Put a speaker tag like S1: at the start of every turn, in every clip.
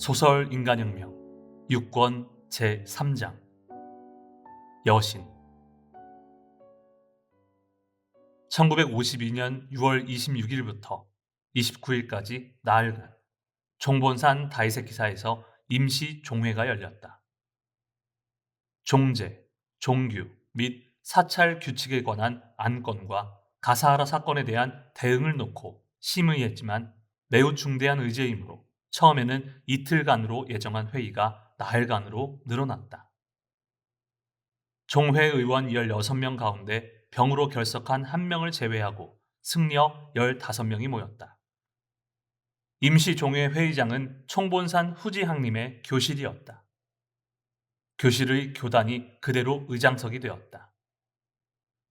S1: 소설 인간혁명 6권 제3장 여신 1952년 6월 26일부터 29일까지 나흘간 종본산 다이세키사에서 임시 종회가 열렸다. 종제, 종규 및 사찰 규칙에 관한 안건과 가사하라 사건에 대한 대응을 놓고 심의했지만 매우 중대한 의제이므로 처음에는 이틀간으로 예정한 회의가 나흘간으로 늘어났다. 종회의원 16명 가운데 병으로 결석한 1명을 제외하고 승려 15명이 모였다. 임시종회 회의장은 총본산 후지항림의 교실이었다. 교실의 교단이 그대로 의장석이 되었다.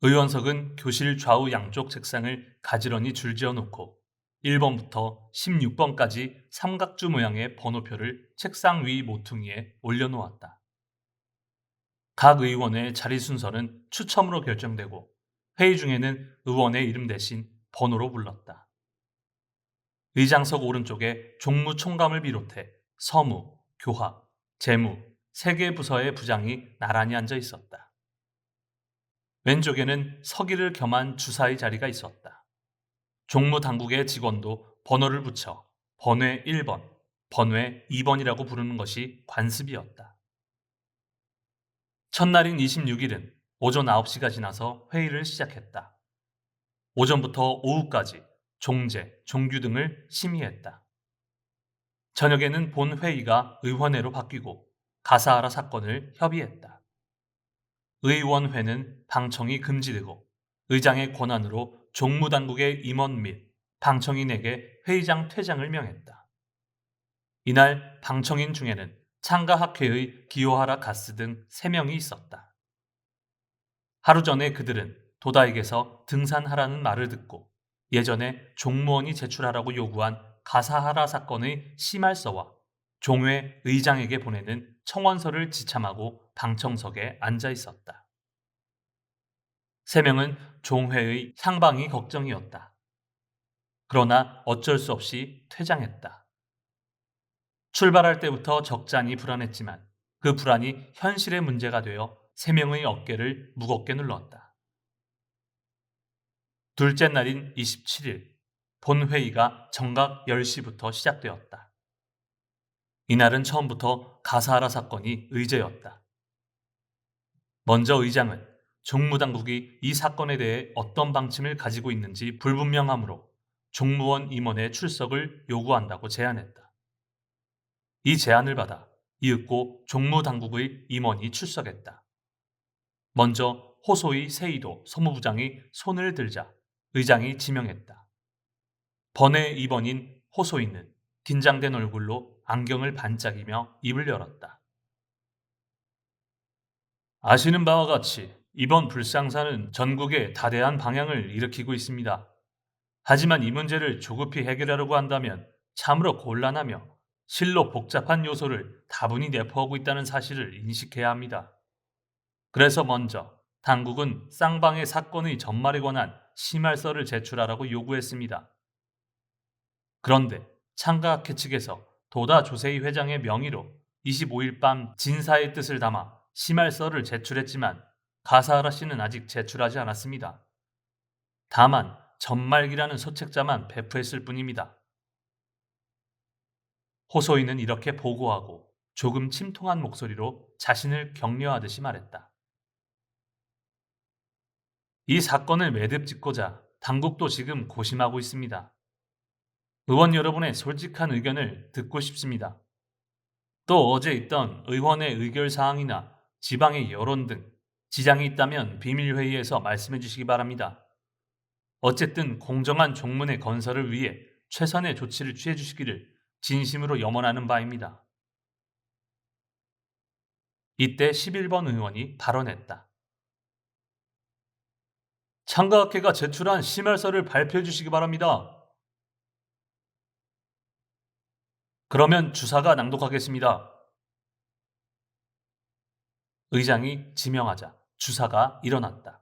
S1: 의원석은 교실 좌우 양쪽 책상을 가지런히 줄지어 놓고 1번부터 16번까지 삼각주 모양의 번호표를 책상 위 모퉁이에 올려놓았다. 각 의원의 자리 순서는 추첨으로 결정되고 회의 중에는 의원의 이름 대신 번호로 불렀다. 의장석 오른쪽에 종무총감을 비롯해 서무, 교학, 재무, 3개 부서의 부장이 나란히 앉아 있었다. 왼쪽에는 서기를 겸한 주사의 자리가 있었다. 종무당국의 직원도 번호를 붙여 번외 1번, 번외 2번이라고 부르는 것이 관습이었다. 첫날인 26일은 오전 9시가 지나서 회의를 시작했다. 오전부터 오후까지 종제, 종규 등을 심의했다. 저녁에는 본 회의가 의원회로 바뀌고 가사하라 사건을 협의했다. 의원회는 방청이 금지되고 의장의 권한으로 종무당국의 임원 및 방청인에게 회의장 퇴장을 명했다. 이날 방청인 중에는 창가학회의 기요하라 가스 등 3명이 있었다. 하루 전에 그들은 도다에게서 등산하라는 말을 듣고 예전에 종무원이 제출하라고 요구한 가사하라 사건의 심할서와 종회 의장에게 보내는 청원서를 지참하고 방청석에 앉아 있었다. 3명은 종회의 향방이 걱정이었다. 그러나 어쩔 수 없이 퇴장했다. 출발할 때부터 적잖이 불안했지만 그 불안이 현실의 문제가 되어 3명의 어깨를 무겁게 눌렀다. 둘째 날인 27일, 본회의가 정각 10시부터 시작되었다. 이날은 처음부터 가사하라 사건이 의제였다. 먼저 의장은 종무당국이 이 사건에 대해 어떤 방침을 가지고 있는지 불분명하므로 종무원 임원의 출석을 요구한다고 제안했다. 이 제안을 받아 이윽고 종무당국의 임원이 출석했다. 먼저 호소의 세이도 소무부장이 손을 들자 의장이 지명했다. 번외 2번인 호소이는 긴장된 얼굴로 안경을 반짝이며 입을 열었다. 아시는 바와 같이 이번 불상사는 전국에 다대한 방향을 일으키고 있습니다. 하지만 이 문제를 조급히 해결하려고 한다면 참으로 곤란하며 실로 복잡한 요소를 다분히 내포하고 있다는 사실을 인식해야 합니다. 그래서 먼저 당국은 쌍방의 사건의 전말에 관한 심할서를 제출하라고 요구했습니다. 그런데 창가학회 측에서 도다 조세희 회장의 명의로 25일 밤 진사의 뜻을 담아 심할서를 제출했지만 가사하라 씨는 아직 제출하지 않았습니다. 다만 전말기라는 소책자만 배포했을 뿐입니다. 호소인은 이렇게 보고하고 조금 침통한 목소리로 자신을 격려하듯이 말했다. 이 사건을 매듭짓고자 당국도 지금 고심하고 있습니다. 의원 여러분의 솔직한 의견을 듣고 싶습니다. 또 어제 있던 의원의 의결사항이나 지방의 여론 등 지장이 있다면 비밀회의에서 말씀해 주시기 바랍니다. 어쨌든 공정한 종문의 건설을 위해 최선의 조치를 취해 주시기를 진심으로 염원하는 바입니다. 이때 11번 의원이 발언했다. 창가학회가 제출한 심할서를 발표해 주시기 바랍니다. 그러면 주사가 낭독하겠습니다. 의장이 지명하자 주사가 일어났다.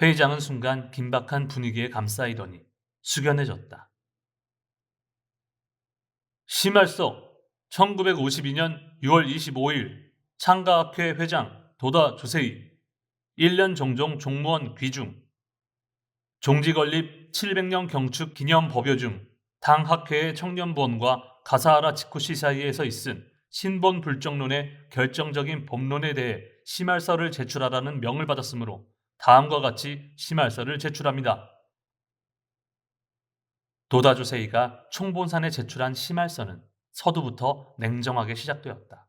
S1: 회의장은 순간 긴박한 분위기에 감싸이더니 숙연해졌다. 심할서 1952년 6월 25일 창가학회 회장 도다 조세희 1년 종종 종무원 귀중 종지 건립 700년 경축 기념 법요 중 당 학회의 청년본과 가사하라 지쿠시 사이에서 있은 신본 불정론의 결정적인 법론에 대해 심할서를 제출하라는 명을 받았으므로 다음과 같이 심할서를 제출합니다. 도다 조세이가 총본산에 제출한 심할서는 서두부터 냉정하게 시작되었다.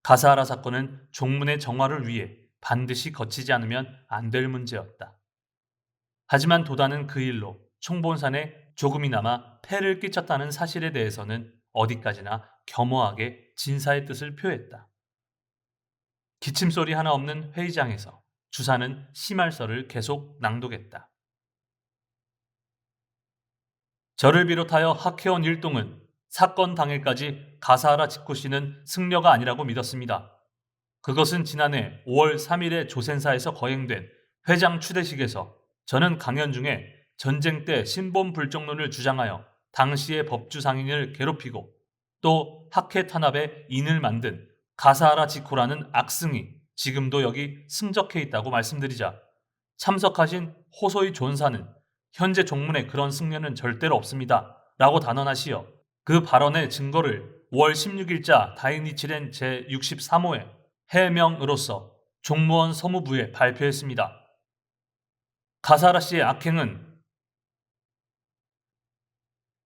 S1: 가사하라 사건은 종문의 정화를 위해 반드시 거치지 않으면 안 될 문제였다. 하지만 도다는 그 일로 총본산에 조금이나마 폐를 끼쳤다는 사실에 대해서는 어디까지나 겸허하게 진사의 뜻을 표했다. 기침소리 하나 없는 회의장에서 주사는 심할서를 계속 낭독했다. 저를 비롯하여 학회원 일동은 사건 당일까지 가사하라 지쿠시는 승려가 아니라고 믿었습니다. 그것은 지난해 5월 3일에 조센사에서 거행된 회장 추대식에서 저는 강연 중에 전쟁 때 신본 불정론을 주장하여 당시의 법주 상인을 괴롭히고 또 학회 탄압에 인을 만든 가사하라 지코라는 악승이 지금도 여기 승적해 있다고 말씀드리자 참석하신 호소이 존사는 현재 종문에 그런 승려는 절대로 없습니다. 라고 단언하시어 그 발언의 증거를 5월 16일자 다이니치렌 제63호에 해명으로서 종무원 서무부에 발표했습니다. 가사하라 씨의 악행은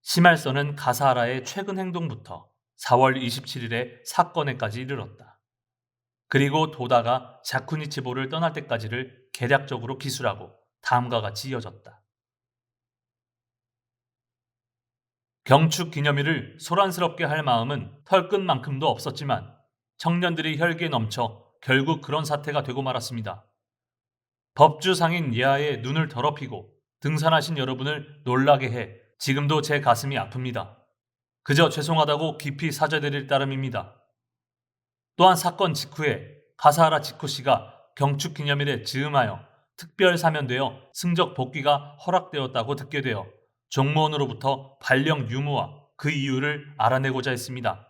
S1: 심할서는 가사하라의 최근 행동부터 4월 27일의 사건에까지 이르렀다. 그리고 도다가 자쿠니치보를 떠날 때까지를 개략적으로 기술하고 다음과 같이 이어졌다. 경축 기념일을 소란스럽게 할 마음은 털끝만큼도 없었지만 청년들이 혈기에 넘쳐 결국 그런 사태가 되고 말았습니다. 법주 상인 예하의 눈을 더럽히고 등산하신 여러분을 놀라게 해 지금도 제 가슴이 아픕니다. 그저 죄송하다고 깊이 사죄드릴 따름입니다. 또한 사건 직후에 가사하라 지코 씨가 경축 기념일에 즈음하여 특별 사면되어 승적 복귀가 허락되었다고 듣게 되어 종무원으로부터 발령 유무와 그 이유를 알아내고자 했습니다.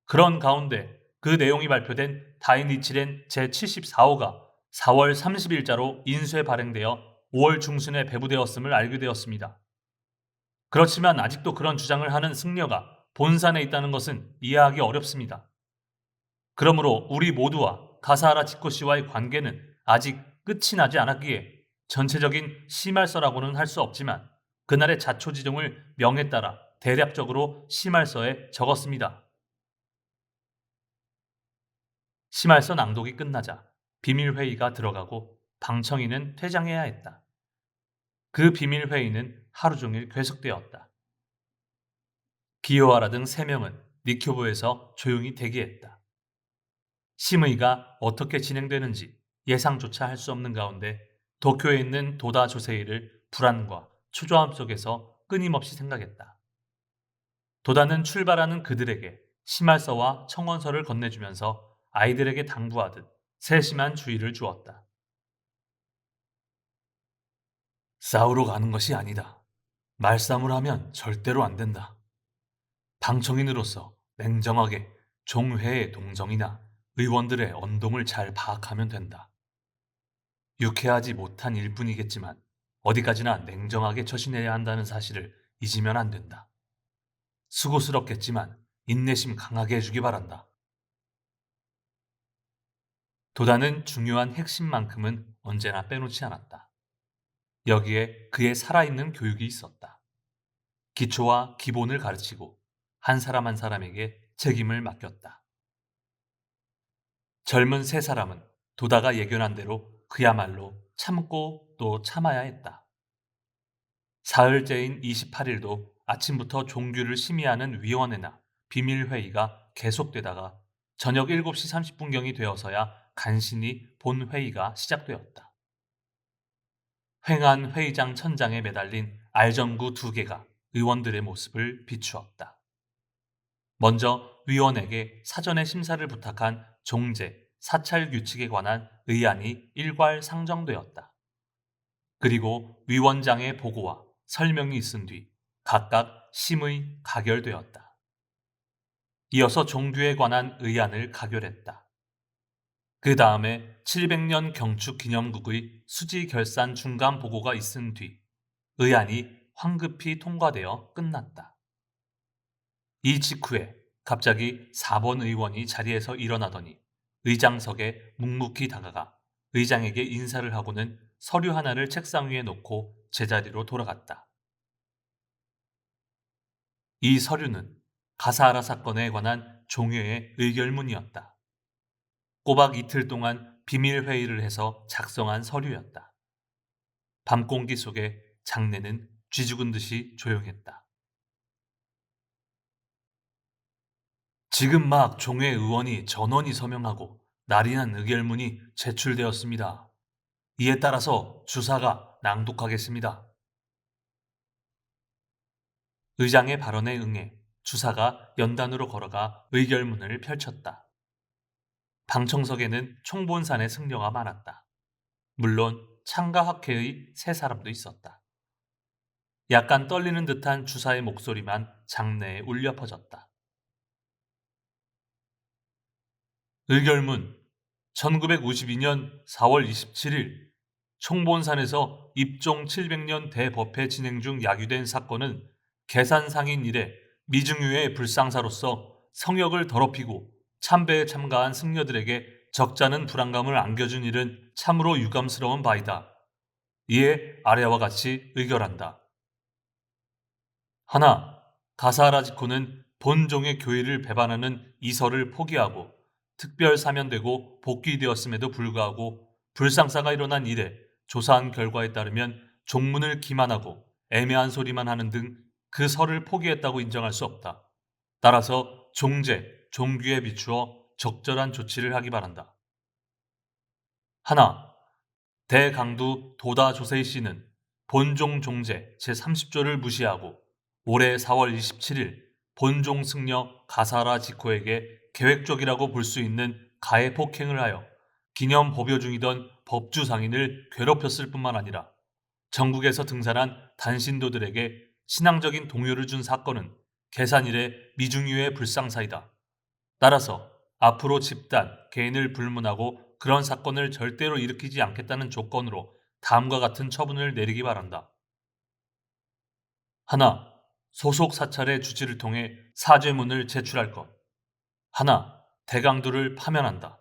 S1: 그런 가운데 그 내용이 발표된 다이니치렌 제74호가 4월 30일자로 인쇄 발행되어 5월 중순에 배부되었음을 알게 되었습니다. 그렇지만 아직도 그런 주장을 하는 승려가 본산에 있다는 것은 이해하기 어렵습니다. 그러므로 우리 모두와 가사하라 지코 씨와의 관계는 아직 끝이 나지 않았기에 전체적인 심할서라고는 할 수 없지만 그날의 자초지종을 명에 따라 대략적으로 심할서에 적었습니다. 심할서 낭독이 끝나자 비밀회의가 들어가고 방청인은 퇴장해야 했다. 그 비밀회의는 하루 종일 계속되었다. 기요하라 등 3명은 니쿄부에서 조용히 대기했다. 심의가 어떻게 진행되는지 예상조차 할 수 없는 가운데 도쿄에 있는 도다 조세이를 불안과 초조함 속에서 끊임없이 생각했다. 도다는 출발하는 그들에게 심할서와 청원서를 건네주면서 아이들에게 당부하듯 세심한 주의를 주었다. 싸우러 가는 것이 아니다. 말싸움을 하면 절대로 안 된다. 방청인으로서 냉정하게 종회의 동정이나 의원들의 언동을 잘 파악하면 된다. 유쾌하지 못한 일뿐이겠지만 어디까지나 냉정하게 처신해야 한다는 사실을 잊으면 안 된다. 수고스럽겠지만 인내심 강하게 해주기 바란다. 도다는 중요한 핵심만큼은 언제나 빼놓지 않았다. 여기에 그의 살아있는 교육이 있었다. 기초와 기본을 가르치고 한 사람 한 사람에게 책임을 맡겼다. 젊은 세 사람은 도다가 예견한 대로 그야말로 참고 또 참아야 했다. 사흘째인 28일도 아침부터 종규를 심의하는 위원회나 비밀회의가 계속되다가 저녁 7시 30분경이 되어서야 간신히 본 회의가 시작되었다. 횡한 회의장 천장에 매달린 알전구 2개가 의원들의 모습을 비추었다. 먼저 위원에게 사전에 심사를 부탁한 종제, 사찰 규칙에 관한 의안이 일괄 상정되었다. 그리고 위원장의 보고와 설명이 있은 뒤 각각 심의 가결되었다. 이어서 종교에 관한 의안을 가결했다. 그 다음에 700년 경축 기념국의 수지 결산 중간 보고가 있은 뒤 의안이 황급히 통과되어 끝났다. 이 직후에 갑자기 4번 의원이 자리에서 일어나더니 의장석에 묵묵히 다가가 의장에게 인사를 하고는 서류 하나를 책상 위에 놓고 제자리로 돌아갔다. 이 서류는 가사하라 사건에 관한 종회의 의결문이었다. 꼬박 이틀 동안 비밀 회의를 해서 작성한 서류였다. 밤 공기 속에 장내는 쥐죽은 듯이 조용했다. 지금 막 종회 의원이 전원이 서명하고 날인한 의결문이 제출되었습니다. 이에 따라서 주사가 낭독하겠습니다. 의장의 발언에 응해 주사가 연단으로 걸어가 의결문을 펼쳤다. 방청석에는 총본산의 승려가 많았다. 물론 창가학회의 세 사람도 있었다. 약간 떨리는 듯한 주사의 목소리만 장내에 울려 퍼졌다. 의결문 1952년 4월 27일 총본산에서 입종 700년 대법회 진행 중 야기된 사건은 계산상인 이래 미중유의 불상사로서 성역을 더럽히고 참배에 참가한 승려들에게 적잖은 불안감을 안겨준 일은 참으로 유감스러운 바이다. 이에 아래와 같이 의결한다. 하나, 가사하라 지코는 본종의 교의를 배반하는 이설을 포기하고 특별 사면되고 복귀되었음에도 불구하고 불상사가 일어난 이래 조사한 결과에 따르면 종문을 기만하고 애매한 소리만 하는 등 그 설을 포기했다고 인정할 수 없다. 따라서 종제, 종규에 비추어 적절한 조치를 하기 바란다. 하나, 대강두 도다 조세희 씨는 본종 종제 제30조를 무시하고 올해 4월 27일 본종 승려 가사라 지코에게 계획적이라고 볼 수 있는 가해 폭행을 하여 기념 법요 중이던 법주 상인을 괴롭혔을 뿐만 아니라 전국에서 등산한 단신도들에게 신앙적인 동요를 준 사건은 계산 이래 미중유의 불상사이다. 따라서 앞으로 집단, 개인을 불문하고 그런 사건을 절대로 일으키지 않겠다는 조건으로 다음과 같은 처분을 내리기 바란다. 하나, 소속 사찰의 주지를 통해 사죄문을 제출할 것. 하나, 대강도를 파면한다.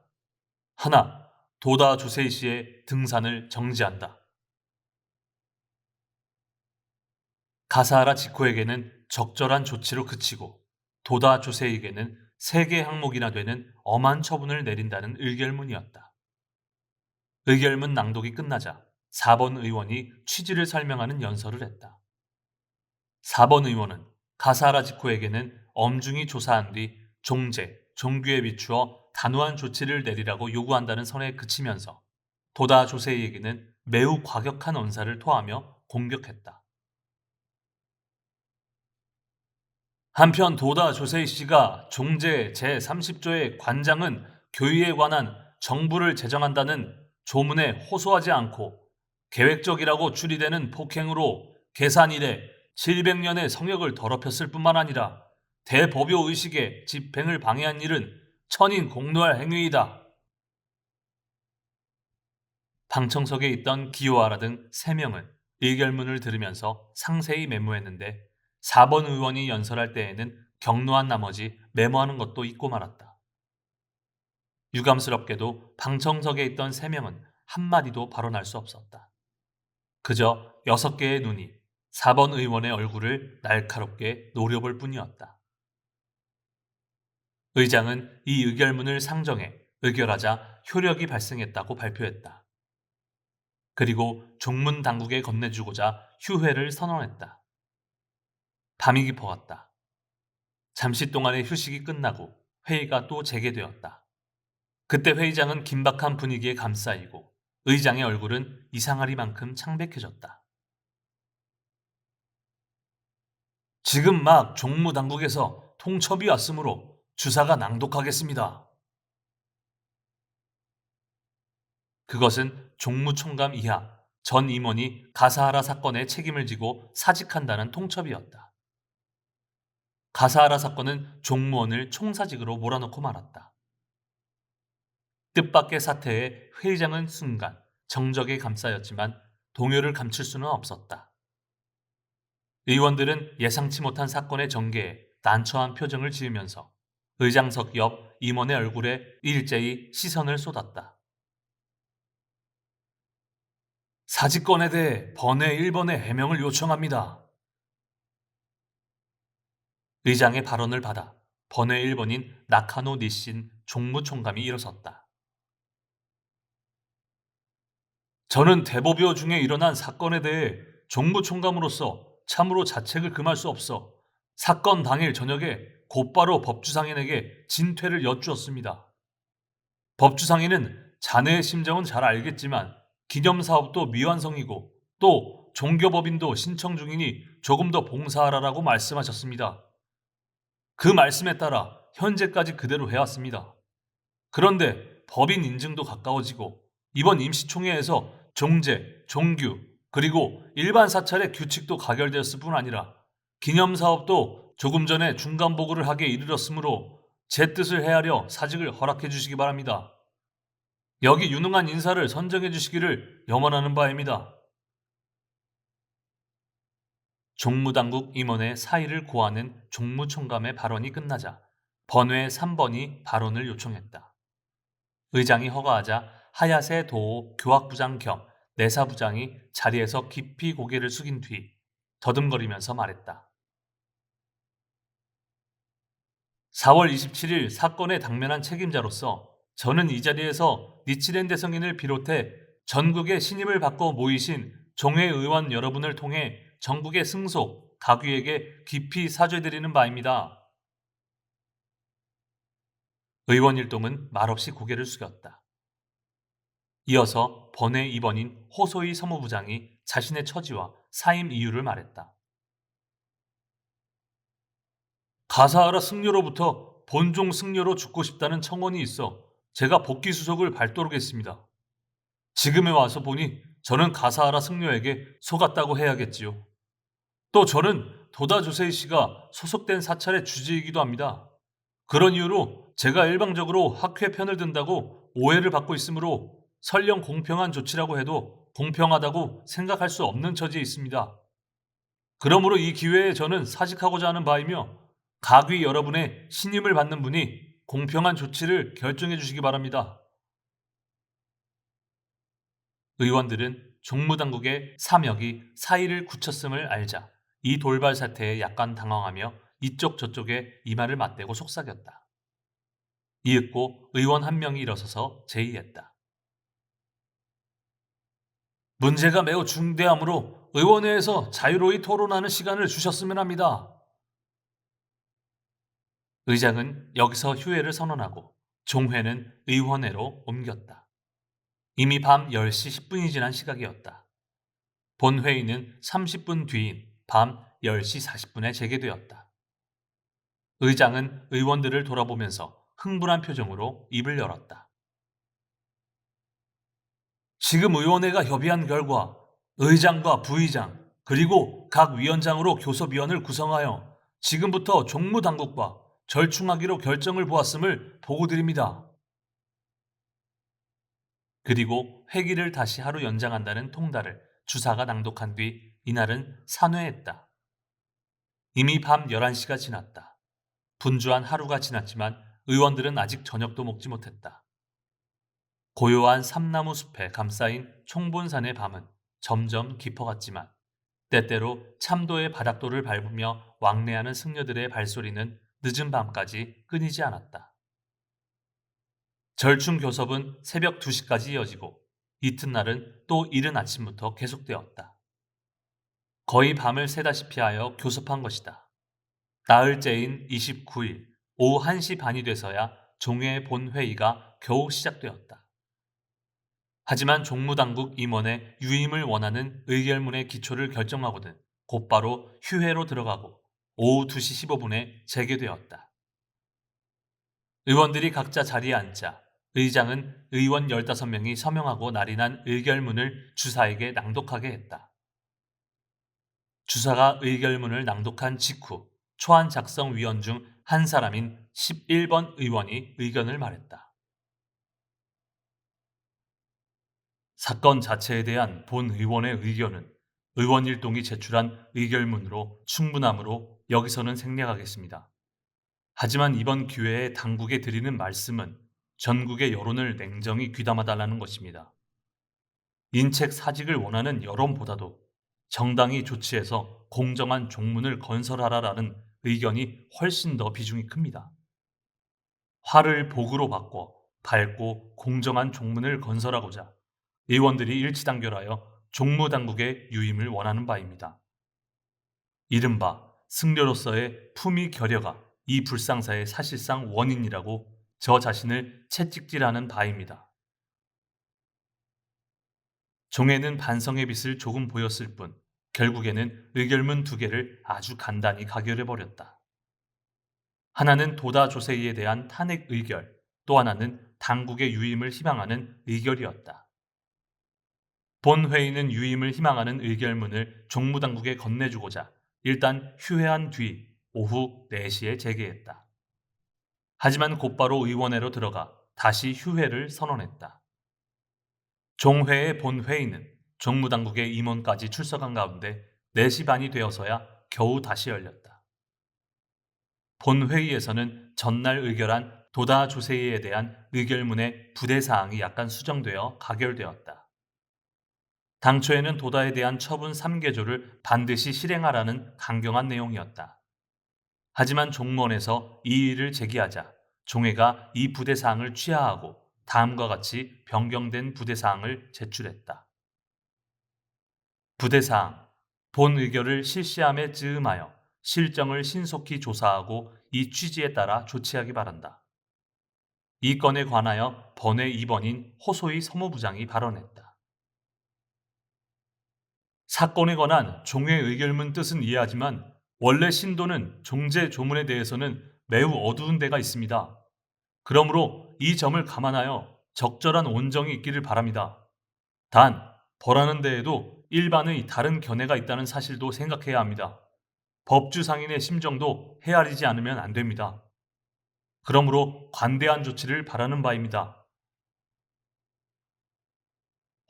S1: 하나, 도다 조세희 씨의 등산을 정지한다. 가사하라 지코에게는 적절한 조치로 그치고 도다 조세희에게는 세계 항목이나 되는 엄한 처분을 내린다는 의결문이었다. 의결문 낭독이 끝나자 4번 의원이 취지를 설명하는 연설을 했다. 4번 의원은 가사하라 지코에게는 엄중히 조사한 뒤 종제, 종규에 비추어 단호한 조치를 내리라고 요구한다는 선에 그치면서 도다 조세희에게는 매우 과격한 언사를 토하며 공격했다. 한편 도다 조세희 씨가 종제 제30조의 관장은 교의에 관한 정부를 제정한다는 조문에 호소하지 않고 계획적이라고 추리되는 폭행으로 계산 이래 700년의 성역을 더럽혔을 뿐만 아니라 대법요 의식의 집행을 방해한 일은 천인 공노할 행위이다. 방청석에 있던 기요하라 등 3명은 의결문을 들으면서 상세히 메모했는데 4번 의원이 연설할 때에는 격노한 나머지 메모하는 것도 잊고 말았다. 유감스럽게도 방청석에 있던 3명은 한마디도 발언할 수 없었다. 그저 6개의 눈이 4번 의원의 얼굴을 날카롭게 노려볼 뿐이었다. 의장은 이 의결문을 상정해 의결하자 효력이 발생했다고 발표했다. 그리고 종문 당국에 건네주고자 휴회를 선언했다. 밤이 깊어갔다. 잠시 동안의 휴식이 끝나고 회의가 또 재개되었다. 그때 회의장은 긴박한 분위기에 감싸이고 의장의 얼굴은 이상하리만큼 창백해졌다. 지금 막 종무당국에서 통첩이 왔으므로 주사가 낭독하겠습니다. 그것은 종무총감 이하 전 임원이 가사하라 사건에 책임을 지고 사직한다는 통첩이었다. 가사하라 사건은 종무원을 총사직으로 몰아넣고 말았다. 뜻밖의 사태에 회의장은 순간 정적에 감싸였지만 동요를 감출 수는 없었다. 의원들은 예상치 못한 사건의 전개에 난처한 표정을 지으면서 의장석 옆 임원의 얼굴에 일제히 시선을 쏟았다. 사직건에 대해 번외 1번의 해명을 요청합니다. 의장의 발언을 받아 번외 1번인 나카노 니신 종무총감이 일어섰다. 저는 대법여 중에 일어난 사건에 대해 종무총감으로서 참으로 자책을 금할 수 없어 사건 당일 저녁에 곧바로 법주상인에게 진퇴를 여쭈었습니다. 법주상인은 자네의 심정은 잘 알겠지만 기념사업도 미완성이고 또 종교법인도 신청 중이니 조금 더 봉사하라라고 말씀하셨습니다. 그 말씀에 따라 현재까지 그대로 해왔습니다. 그런데 법인 인증도 가까워지고 이번 임시총회에서 종제, 종규, 그리고 일반 사찰의 규칙도 가결되었을 뿐 아니라 기념사업도 조금 전에 중간 보고를 하기에 이르렀으므로 제 뜻을 헤아려 사직을 허락해 주시기 바랍니다. 여기 유능한 인사를 선정해 주시기를 염원하는 바입니다. 종무당국 임원의 사의를 고하는 종무총감의 발언이 끝나자 번외 3번이 발언을 요청했다. 의장이 허가하자 하야세 도오 교학부장 겸 내사부장이 자리에서 깊이 고개를 숙인 뒤 더듬거리면서 말했다. 4월 27일 사건에 당면한 책임자로서 저는 이 자리에서 니치렌 대성인을 비롯해 전국의 신임을 받고 모이신 종회 의원 여러분을 통해 전국의 승속, 가귀에게 깊이 사죄드리는 바입니다. 의원 일동은 말없이 고개를 숙였다. 이어서 번외 2번인 호소이 사무부장이 자신의 처지와 사임 이유를 말했다. 가사하라 승려로부터 본종 승려로 죽고 싶다는 청원이 있어 제가 복귀 수속을 밟도록했습니다. 지금에 와서 보니 저는 가사하라 승려에게 속았다고 해야겠지요. 또 저는 도다 조세희 씨가 소속된 사찰의 주지이기도 합니다. 그런 이유로 제가 일방적으로 학회 편을 든다고 오해를 받고 있으므로 설령 공평한 조치라고 해도 공평하다고 생각할 수 없는 처지에 있습니다. 그러므로 이 기회에 저는 사직하고자 하는 바이며 가귀 여러분의 신임을 받는 분이 공평한 조치를 결정해 주시기 바랍니다. 의원들은 종무당국의 사명이 사의를 굳혔음을 알자 이 돌발 사태에 약간 당황하며 이쪽 저쪽에 이마를 맞대고 속삭였다. 이윽고 의원 한 명이 일어서서 제의했다. 문제가 매우 중대하므로 의원회에서 자유로이 토론하는 시간을 주셨으면 합니다. 의장은 여기서 휴회를 선언하고 종회는 의원회로 옮겼다. 이미 밤 10시 10분이 지난 시각이었다. 본회의는 30분 뒤인 밤 10시 40분에 재개되었다. 의장은 의원들을 돌아보면서 흥분한 표정으로 입을 열었다. 지금 의원회가 협의한 결과 의장과 부의장 그리고 각 위원장으로 교섭위원을 구성하여 지금부터 종무당국과 절충하기로 결정을 보았음을 보고드립니다. 그리고 회기를 다시 하루 연장한다는 통달을 주사가 낭독한 뒤 이날은 산회했다. 이미 밤 11시가 지났다. 분주한 하루가 지났지만 의원들은 아직 저녁도 먹지 못했다. 고요한 삼나무 숲에 감싸인 총본산의 밤은 점점 깊어갔지만 때때로 참도의 바닥돌을 밟으며 왕래하는 승려들의 발소리는 늦은 밤까지 끊이지 않았다. 절충 교섭은 새벽 2시까지 이어지고 이튿날은 또 이른 아침부터 계속되었다. 거의 밤을 새다시피 하여 교섭한 것이다. 나흘째인 29일 오후 1시 반이 돼서야 종회 본회의가 겨우 시작되었다. 하지만 종무당국 임원의 유임을 원하는 의결문의 기초를 결정하고는 곧바로 휴회로 들어가고 오후 2시 15분에 재개되었다. 의원들이 각자 자리에 앉자 의장은 의원 15명이 서명하고 날인한 의결문을 주사에게 낭독하게 했다. 주사가 의결문을 낭독한 직후 초안 작성 위원 중 한 사람인 11번 의원이 의견을 말했다. 사건 자체에 대한 본 의원의 의견은 의원 일동이 제출한 의결문으로 충분하므로 여기서는 생략하겠습니다. 하지만 이번 기회에 당국에 드리는 말씀은 전국의 여론을 냉정히 귀담아달라는 것입니다. 인책 사직을 원하는 여론보다도 정당이 조치해서 공정한 종문을 건설하라라는 의견이 훨씬 더 비중이 큽니다. 화를 복으로 바꿔 밝고 공정한 종문을 건설하고자 의원들이 일치단결하여 종무당국의 유임을 원하는 바입니다. 이른바 승려로서의 품위 결여가 이 불상사의 사실상 원인이라고 저 자신을 채찍질하는 바입니다. 종에는 반성의 빛을 조금 보였을 뿐 결국에는 의결문 두 개를 아주 간단히 가결해버렸다. 하나는 도다 조세이에 대한 탄핵 의결, 또 하나는 당국의 유임을 희망하는 의결이었다. 본 회의는 유임을 희망하는 의결문을 종무당국에 건네주고자 일단 휴회한 뒤 오후 4시에 재개했다. 하지만 곧바로 의원회로 들어가 다시 휴회를 선언했다. 종회의 본 회의는 종무당국의 임원까지 출석한 가운데 4시 반이 되어서야 겨우 다시 열렸다. 본 회의에서는 전날 의결한 도다 조세이에 대한 의결문의 부대사항이 약간 수정되어 가결되었다. 당초에는 도다에 대한 처분 3개조를 반드시 실행하라는 강경한 내용이었다. 하지만 종무원에서 이의를 제기하자 종회가 이 부대사항을 취하하고 다음과 같이 변경된 부대사항을 제출했다. 부대사항, 본 의결을 실시함에 즈음하여 실정을 신속히 조사하고 이 취지에 따라 조치하기 바란다. 이 건에 관하여 번외 2번인 호소희 서무부장이 발언했다. 사건에 관한 종회 의결문 뜻은 이해하지만 원래 신도는 종제 조문에 대해서는 매우 어두운 데가 있습니다. 그러므로 이 점을 감안하여 적절한 온정이 있기를 바랍니다. 단, 벌하는 데에도 일반의 다른 견해가 있다는 사실도 생각해야 합니다. 법주상인의 심정도 헤아리지 않으면 안 됩니다. 그러므로 관대한 조치를 바라는 바입니다.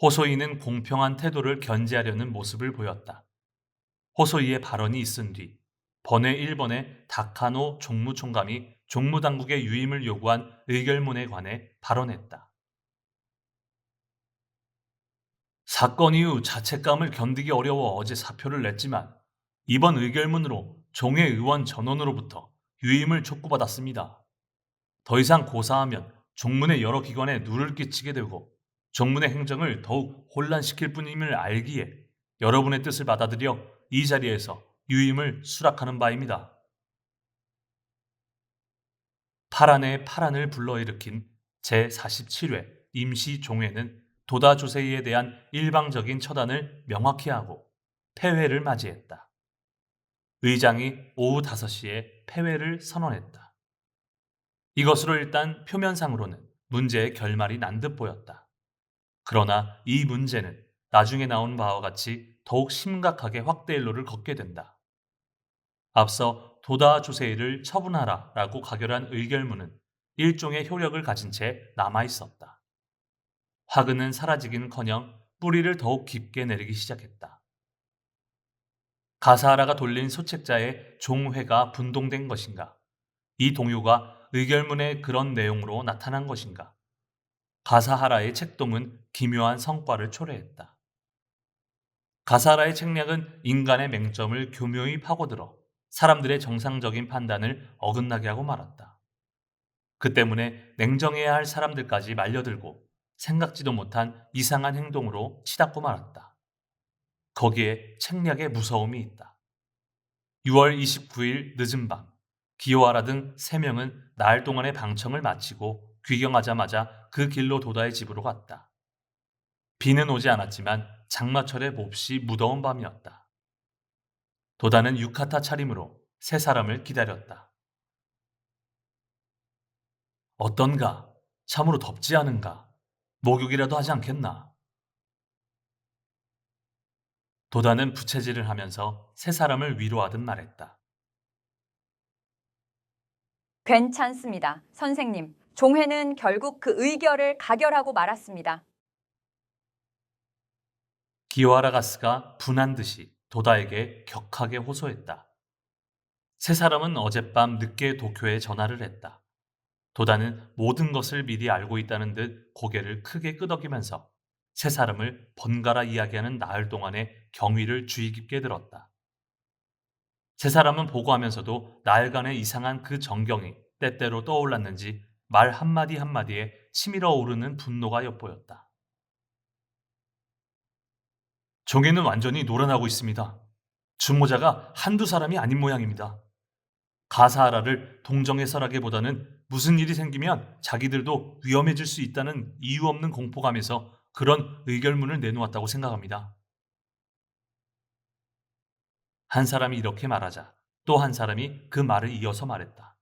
S1: 호소이는 공평한 태도를 견지하려는 모습을 보였다. 호소이의 발언이 있은 뒤 번외 1번의 다카노 종무총감이 종무당국의 유임을 요구한 의결문에 관해 발언했다. 사건 이후 자책감을 견디기 어려워 어제 사표를 냈지만 이번 의결문으로 종회 의원 전원으로부터 유임을 촉구받았습니다. 더 이상 고사하면 종문의 여러 기관에 누를 끼치게 되고 종문의 행정을 더욱 혼란시킬 뿐임을 알기에 여러분의 뜻을 받아들여 이 자리에서 유임을 수락하는 바입니다. 파란의 파란을 불러일으킨 제47회 임시종회는 도다 조세이에 대한 일방적인 처단을 명확히 하고 폐회를 맞이했다. 의장이 오후 5시에 폐회를 선언했다. 이것으로 일단 표면상으로는 문제의 결말이 난 듯 보였다. 그러나 이 문제는 나중에 나온 바와 같이 더욱 심각하게 확대 일로를 걷게 된다. 앞서 도다 조세이를 처분하라라고 가결한 의결문은 일종의 효력을 가진 채 남아 있었다. 화근은 사라지기는커녕 뿌리를 더욱 깊게 내리기 시작했다. 가사하라가 돌린 소책자의 종회가 분동된 것인가? 이 동요가 의결문의 그런 내용으로 나타난 것인가? 가사하라의 책동은 기묘한 성과를 초래했다. 가사하라의 책략은 인간의 맹점을 교묘히 파고들어 사람들의 정상적인 판단을 어긋나게 하고 말았다. 그 때문에 냉정해야 할 사람들까지 말려들고 생각지도 못한 이상한 행동으로 치닫고 말았다. 거기에 책략의 무서움이 있다. 6월 29일 늦은 밤, 기요하라 등 3명은 나흘 동안의 방청을 마치고 귀경하자마자 그 길로 도다의 집으로 갔다. 비는 오지 않았지만 장마철에 몹시 무더운 밤이었다. 도다는 유카타 차림으로 세 사람을 기다렸다. 어떤가? 참으로 덥지 않은가? 목욕이라도 하지 않겠나? 도다는 부채질을 하면서 세 사람을 위로하듯 말했다.
S2: 괜찮습니다. 선생님, 종회는 결국 그 의결을 가결하고 말았습니다.
S1: 기오아라가스가 분한 듯이 도다에게 격하게 호소했다. 세 사람은 어젯밤 늦게 도쿄에 전화를 했다. 도다는 모든 것을 미리 알고 있다는 듯 고개를 크게 끄덕이면서 세 사람을 번갈아 이야기하는 나흘 동안의 경위를 주의 깊게 들었다. 세 사람은 보고하면서도 나흘간의 이상한 그 전경이 때때로 떠올랐는지 말 한마디 한마디에 치밀어 오르는 분노가 엿보였다. 종이는 완전히 놀아나고 있습니다. 주모자가 한두 사람이 아닌 모양입니다. 가사하라를 동정해서라기보다는 무슨 일이 생기면 자기들도 위험해질 수 있다는 이유 없는 공포감에서 그런 의결문을 내놓았다고 생각합니다. 한 사람이 이렇게 말하자 또 한 사람이 그 말을 이어서 말했다.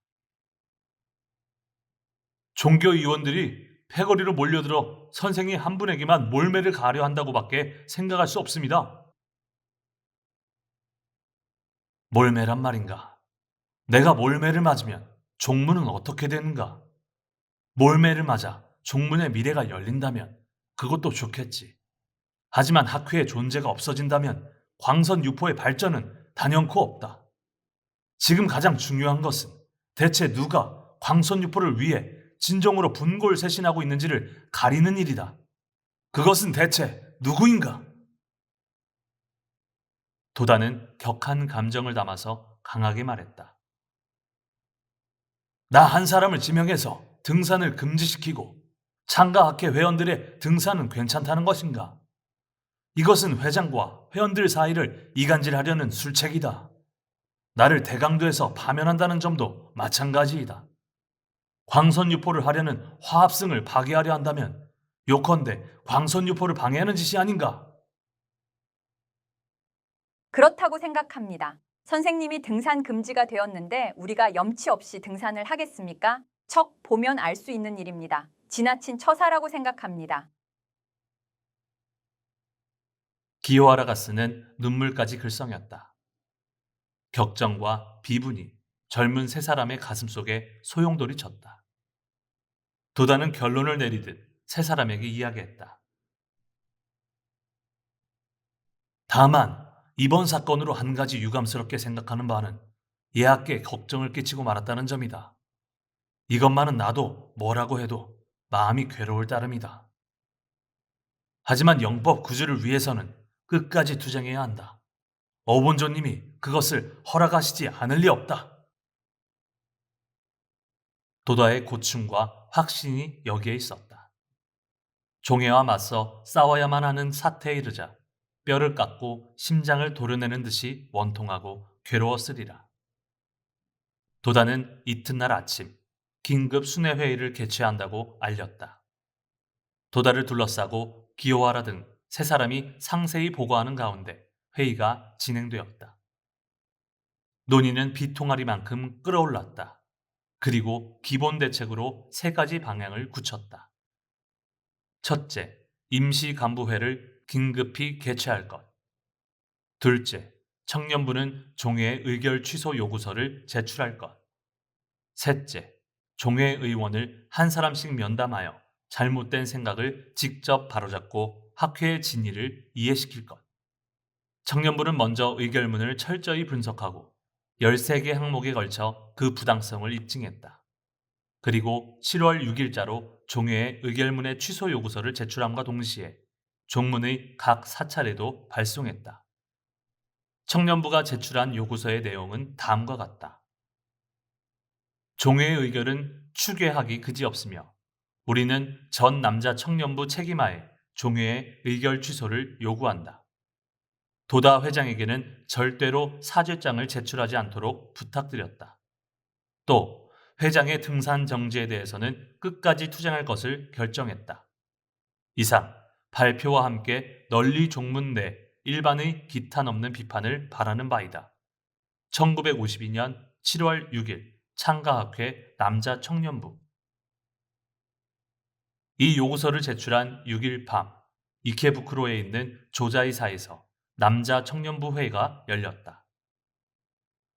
S1: 종교위원들이 패거리로 몰려들어 선생이 한 분에게만 몰매를 가하려 한다고밖에 생각할 수 없습니다. 몰매란 말인가? 내가 몰매를 맞으면 종문은 어떻게 되는가? 몰매를 맞아 종문의 미래가 열린다면 그것도 좋겠지. 하지만 학회의 존재가 없어진다면 광선 유포의 발전은 단연코 없다. 지금 가장 중요한 것은 대체 누가 광선 유포를 위해 진정으로 분골 쇄신하고 있는지를 가리는 일이다. 그것은 대체 누구인가? 도다는 격한 감정을 담아서 강하게 말했다. 나 한 사람을 지명해서 등산을 금지시키고 창가학회 회원들의 등산은 괜찮다는 것인가? 이것은 회장과 회원들 사이를 이간질하려는 술책이다. 나를 대강도에서 파면한다는 점도 마찬가지이다. 광선유포를 하려는 화합승을 파괴하려 한다면 요컨대 광선유포를 방해하는 짓이 아닌가?
S2: 그렇다고 생각합니다. 선생님이 등산 금지가 되었는데 우리가 염치 없이 등산을 하겠습니까? 척 보면 알 수 있는 일입니다. 지나친 처사라고 생각합니다.
S1: 기요아라가스는 눈물까지 글썽였다. 격정과 비분이 젊은 세 사람의 가슴 속에 소용돌이 쳤다. 도다는 결론을 내리듯 세 사람에게 이야기했다. 다만 이번 사건으로 한 가지 유감스럽게 생각하는 바는 예학께 걱정을 끼치고 말았다는 점이다. 이것만은 나도 뭐라고 해도 마음이 괴로울 따름이다. 하지만 영법 구주를 위해서는 끝까지 투쟁해야 한다. 어본조님이 그것을 허락하시지 않을 리 없다. 도다의 고충과 확신이 여기에 있었다. 종애와 맞서 싸워야만 하는 사태에 이르자 뼈를 깎고 심장을 도려내는 듯이 원통하고 괴로웠으리라. 도다는 이튿날 아침 긴급 순회회의를 개최한다고 알렸다. 도다를 둘러싸고 기요하라 등 세 사람이 상세히 보고하는 가운데 회의가 진행되었다. 논의는 비통하리만큼 끓어올랐다. 그리고 기본 대책으로 세 가지 방향을 굳혔다. 첫째, 임시 간부회를 긴급히 개최할 것. 둘째, 청년부는 종회의 의결 취소 요구서를 제출할 것. 셋째, 종회 의원을 한 사람씩 면담하여 잘못된 생각을 직접 바로잡고 학회의 진위를 이해시킬 것. 청년부는 먼저 의결문을 철저히 분석하고 13개 항목에 걸쳐 그 부당성을 입증했다. 그리고 7월 6일자로 종회의 의결문의 취소 요구서를 제출함과 동시에 종문의 각 사찰에도 발송했다. 청년부가 제출한 요구서의 내용은 다음과 같다. 종회의 의결은 추계하기 그지없으며 우리는 전 남자 청년부 책임하에 종회의 의결 취소를 요구한다. 도다 회장에게는 절대로 사죄장을 제출하지 않도록 부탁드렸다. 또 회장의 등산 정지에 대해서는 끝까지 투쟁할 것을 결정했다. 이상 발표와 함께 널리 종문 내 일반의 기탄 없는 비판을 바라는 바이다. 1952년 7월 6일 창가학회 남자 청년부. 이 요구서를 제출한 6일 밤 이케부쿠로에 있는 조자이사에서 남자 청년부 회의가 열렸다.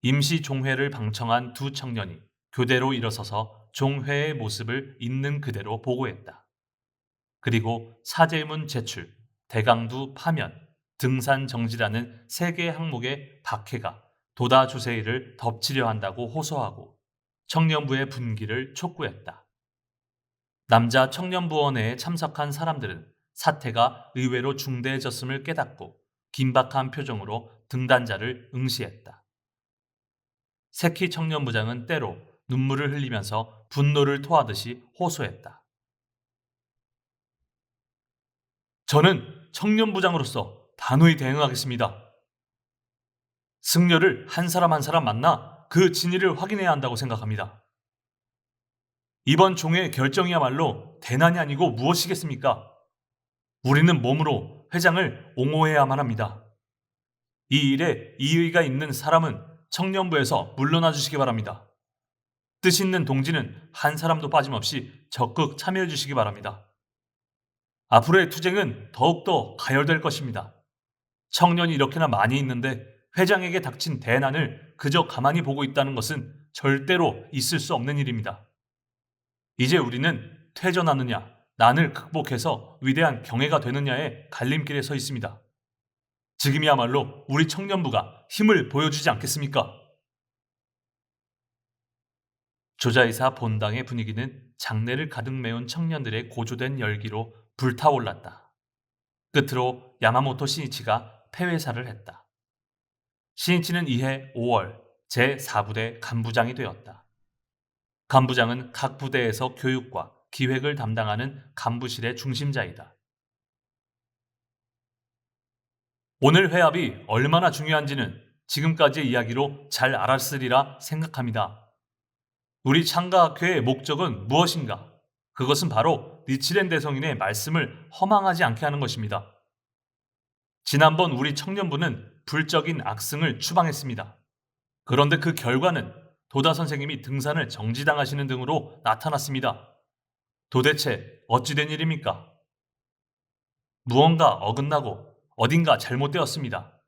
S1: 임시 종회를 방청한 두 청년이 교대로 일어서서 종회의 모습을 있는 그대로 보고했다. 그리고 사제문 제출, 대강두 파면, 등산 정지라는 세 개의 항목의 박해가 도다 조세이를 덮치려 한다고 호소하고 청년부의 분기를 촉구했다. 남자 청년부원회에 참석한 사람들은 사태가 의외로 중대해졌음을 깨닫고 긴박한 표정으로 등단자를 응시했다. 세키 청년부장은 때로 눈물을 흘리면서 분노를 토하듯이 호소했다. 저는 청년부장으로서 단호히 대응하겠습니다. 승려를 한 사람 한 사람 만나 그 진위를 확인해야 한다고 생각합니다. 이번 종의 결정이야말로 대난이 아니고 무엇이겠습니까? 우리는 몸으로 회장을 옹호해야만 합니다. 이 일에 이의가 있는 사람은 청년부에서 물러나 주시기 바랍니다. 뜻 있는 동지는 한 사람도 빠짐없이 적극 참여해 주시기 바랍니다. 앞으로의 투쟁은 더욱더 가열될 것입니다. 청년이 이렇게나 많이 있는데 회장에게 닥친 대난을 그저 가만히 보고 있다는 것은 절대로 있을 수 없는 일입니다. 이제 우리는 퇴전하느냐, 난을 극복해서 위대한 경애가 되느냐의 갈림길에 서 있습니다. 지금이야말로 우리 청년부가 힘을 보여주지 않겠습니까? 조자이사 본당의 분위기는 장례를 가득 메운 청년들의 고조된 열기로 불타올랐다. 끝으로 야마모토 신이치가 폐회사를 했다. 신이치는 이해 5월 제4부대 간부장이 되었다. 간부장은 각 부대에서 교육과 기획을 담당하는 간부실의 중심자이다. 오늘 회합이 얼마나 중요한지는 지금까지의 이야기로 잘 알았으리라 생각합니다. 우리 창가학회의 목적은 무엇인가? 그것은 바로 니치렌 대성인의 말씀을 허망하지 않게 하는 것입니다. 지난번 우리 청년부는 불적인 악승을 추방했습니다. 그런데 그 결과는 도다 선생님이 등산을 정지당하시는 등으로 나타났습니다. 도대체 어찌된 일입니까? 무언가 어긋나고 어딘가 잘못되었습니다.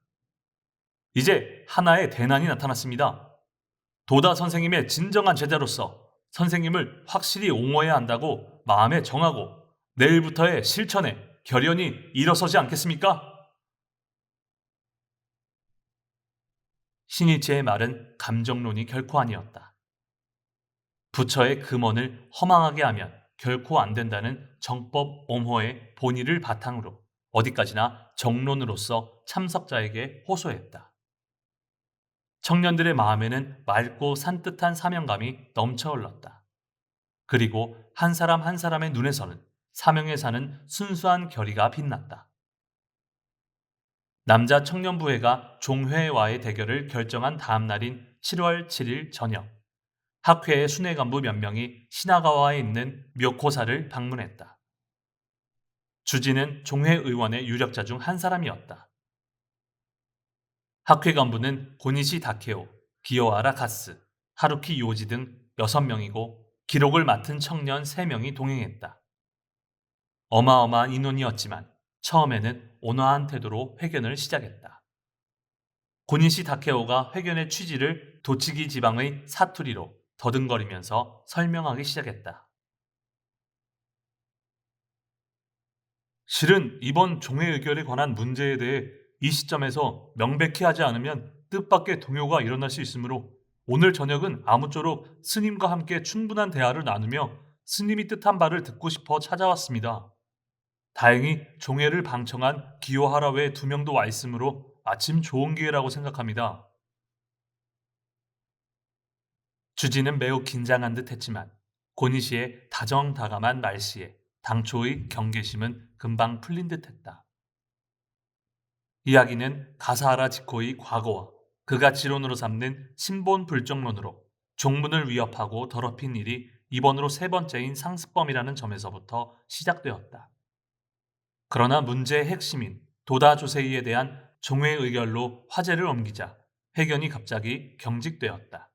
S1: 이제 하나의 대난이 나타났습니다. 도다 선생님의 진정한 제자로서 선생님을 확실히 옹호해야 한다고 마음에 정하고 내일부터의 실천에 결연히 일어서지 않겠습니까? 신이치의 말은 감정론이 결코 아니었다. 부처의 금언을 허망하게 하면 결코 안 된다는 정법 옹호의 본의를 바탕으로 어디까지나 정론으로서 참석자에게 호소했다. 청년들의 마음에는 맑고 산뜻한 사명감이 넘쳐 흘렀다. 그리고 한 사람 한 사람의 눈에서는 사명에 사는 순수한 결의가 빛났다. 남자 청년부회가 종회와의 대결을 결정한 다음 날인 7월 7일 저녁, 학회의 순회 간부 몇 명이 시나가와에 있는 묘코사를 방문했다. 주지는 종회 의원의 유력자 중 한 사람이었다. 학회 간부는 고니시 다케오, 기요하라 가스, 하루키 요지 등 6명이고 기록을 맡은 청년 3명이 동행했다. 어마어마한 인원이었지만 처음에는 온화한 태도로 회견을 시작했다. 고니시 다케오가 회견의 취지를 도치기 지방의 사투리로 더듬거리면서 설명하기 시작했다. 실은 이번 종회 의결에 관한 문제에 대해 이 시점에서 명백히 하지 않으면 뜻밖의 동요가 일어날 수 있으므로 오늘 저녁은 아무쪼록 스님과 함께 충분한 대화를 나누며 스님이 뜻한 바를 듣고 싶어 찾아왔습니다. 다행히 종회를 방청한 기요하라 외 2명도 와 있으므로 마침 좋은 기회라고 생각합니다. 주지는 매우 긴장한 듯 했지만 고니시의 다정다감한 말씨에 당초의 경계심은 금방 풀린 듯 했다. 이야기는 가사하라 지코의 과거와 그가 지론으로 삼는 신본 불정론으로 종문을 위협하고 더럽힌 일이 이번으로 3번째인 상습범이라는 점에서부터 시작되었다. 그러나 문제의 핵심인 도다 조세이에 대한 종회 의결로 화제를 옮기자 회견이 갑자기 경직되었다.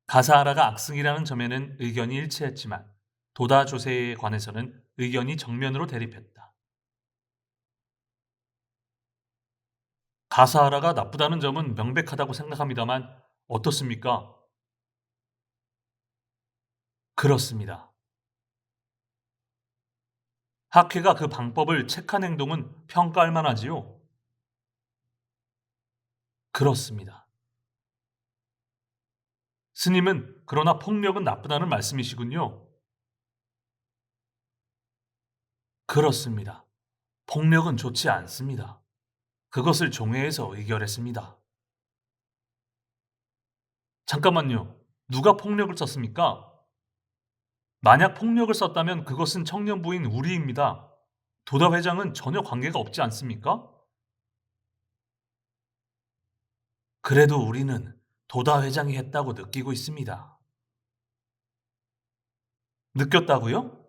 S1: 가사하라가 악승이라는 점에는 의견이 일치했지만 도다 조세이에 관해서는 의견이 정면으로 대립했다. 가사하라가 나쁘다는 점은 명백하다고 생각합니다만 어떻습니까? 그렇습니다. 학회가 그 방법을 책한 행동은 평가할 만하지요? 그렇습니다. 스님은 그러나 폭력은 나쁘다는 말씀이시군요. 그렇습니다. 폭력은 좋지 않습니다. 그것을 종회에서 의결했습니다. 잠깐만요. 누가 폭력을 썼습니까? 만약 폭력을 썼다면 그것은 청년부인 우리입니다. 도다 회장은 전혀 관계가 없지 않습니까? 그래도 우리는 도다 회장이 했다고 느끼고 있습니다. 느꼈다고요?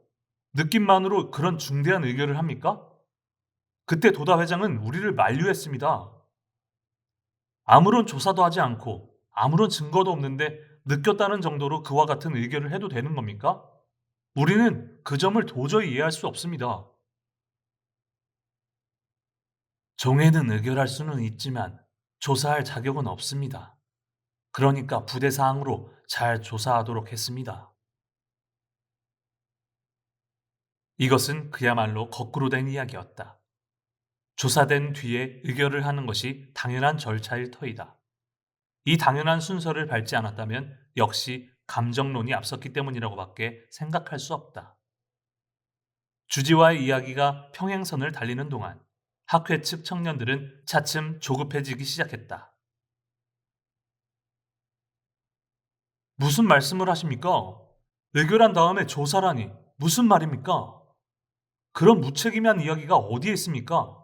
S1: 느낌만으로 그런 중대한 의결을 합니까? 그때 도다 회장은 우리를 만류했습니다. 아무런 조사도 하지 않고 아무런 증거도 없는데 느꼈다는 정도로 그와 같은 의결을 해도 되는 겁니까? 우리는 그 점을 도저히 이해할 수 없습니다. 종회는 의결할 수는 있지만 조사할 자격은 없습니다. 그러니까 부대 사항으로 잘 조사하도록 했습니다. 이것은 그야말로 거꾸로 된 이야기였다. 조사된 뒤에 의결을 하는 것이 당연한 절차일 터이다. 이 당연한 순서를 밟지 않았다면 역시 감정론이 앞섰기 때문이라고밖에 생각할 수 없다. 주지와의 이야기가 평행선을 달리는 동안 학회 측 청년들은 차츰 조급해지기 시작했다. 무슨 말씀을 하십니까? 의결한 다음에 조사라니 무슨 말입니까? 그런 무책임한 이야기가 어디에 있습니까?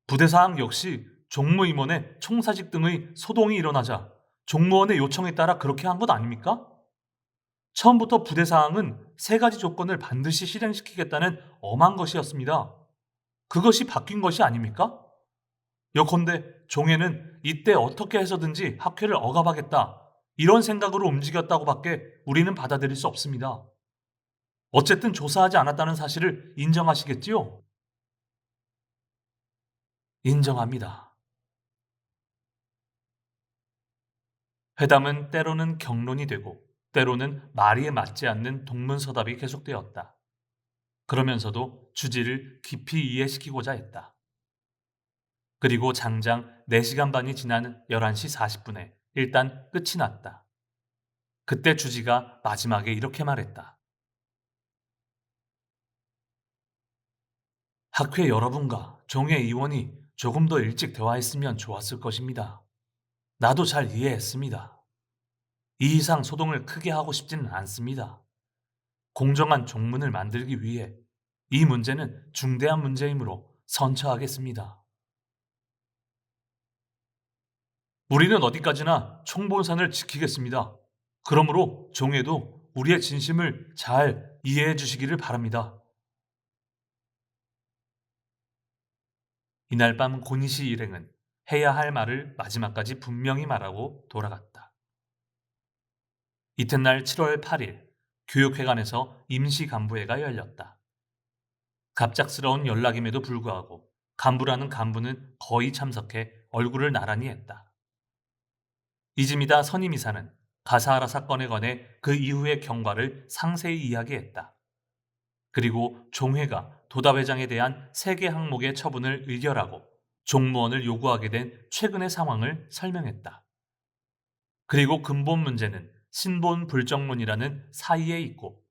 S1: 부대사항 역시 종무임원의 총사직 등의 소동이 일어나자 종무원의 요청에 따라 그렇게 한 것 아닙니까? 처음부터 부대사항은 세 가지 조건을 반드시 실행시키겠다는 엄한 것이었습니다. 그것이 바뀐 것이 아닙니까? 요컨대 종회는 이때 어떻게 해서든지 학회를 억압하겠다. 이런 생각으로 움직였다고밖에 우리는 받아들일 수 없습니다. 어쨌든 조사하지 않았다는 사실을 인정하시겠지요? 인정합니다. 회담은 때로는 격론이 되고 때로는 말이 맞지 않는 동문서답이 계속되었다. 그러면서도 주지를 깊이 이해시키고자 했다. 그리고 장장 4시간 반이 지난 11시 40분에 일단 끝이 났다. 그때 주지가 마지막에 이렇게 말했다. 학회 여러분과 종회 의원이 조금 더 일찍 대화했으면 좋았을 것입니다. 나도 잘 이해했습니다. 이 이상 소동을 크게 하고 싶지는 않습니다. 공정한 종문을 만들기 위해 이 문제는 중대한 문제이므로 선처하겠습니다. 우리는 어디까지나 총본산을 지키겠습니다. 그러므로 종회도 우리의 진심을 잘 이해해 주시기를 바랍니다. 이날 밤 고니시 일행은 해야 할 말을 마지막까지 분명히 말하고 돌아갔다. 이튿날 7월 8일 교육회관에서 임시간부회가 열렸다. 갑작스러운 연락임에도 불구하고 간부라는 간부는 거의 참석해 얼굴을 나란히 했다. 이즈미다 선임이사는 가사하라 사건에 관해 그 이후의 경과를 상세히 이야기했다. 그리고 종회가 도다 회장에 대한 3개 항목의 처분을 의결하고 종무원을 요구하게 된 최근의 상황을 설명했다. 그리고 근본 문제는 신본 불정론이라는 사이에 있고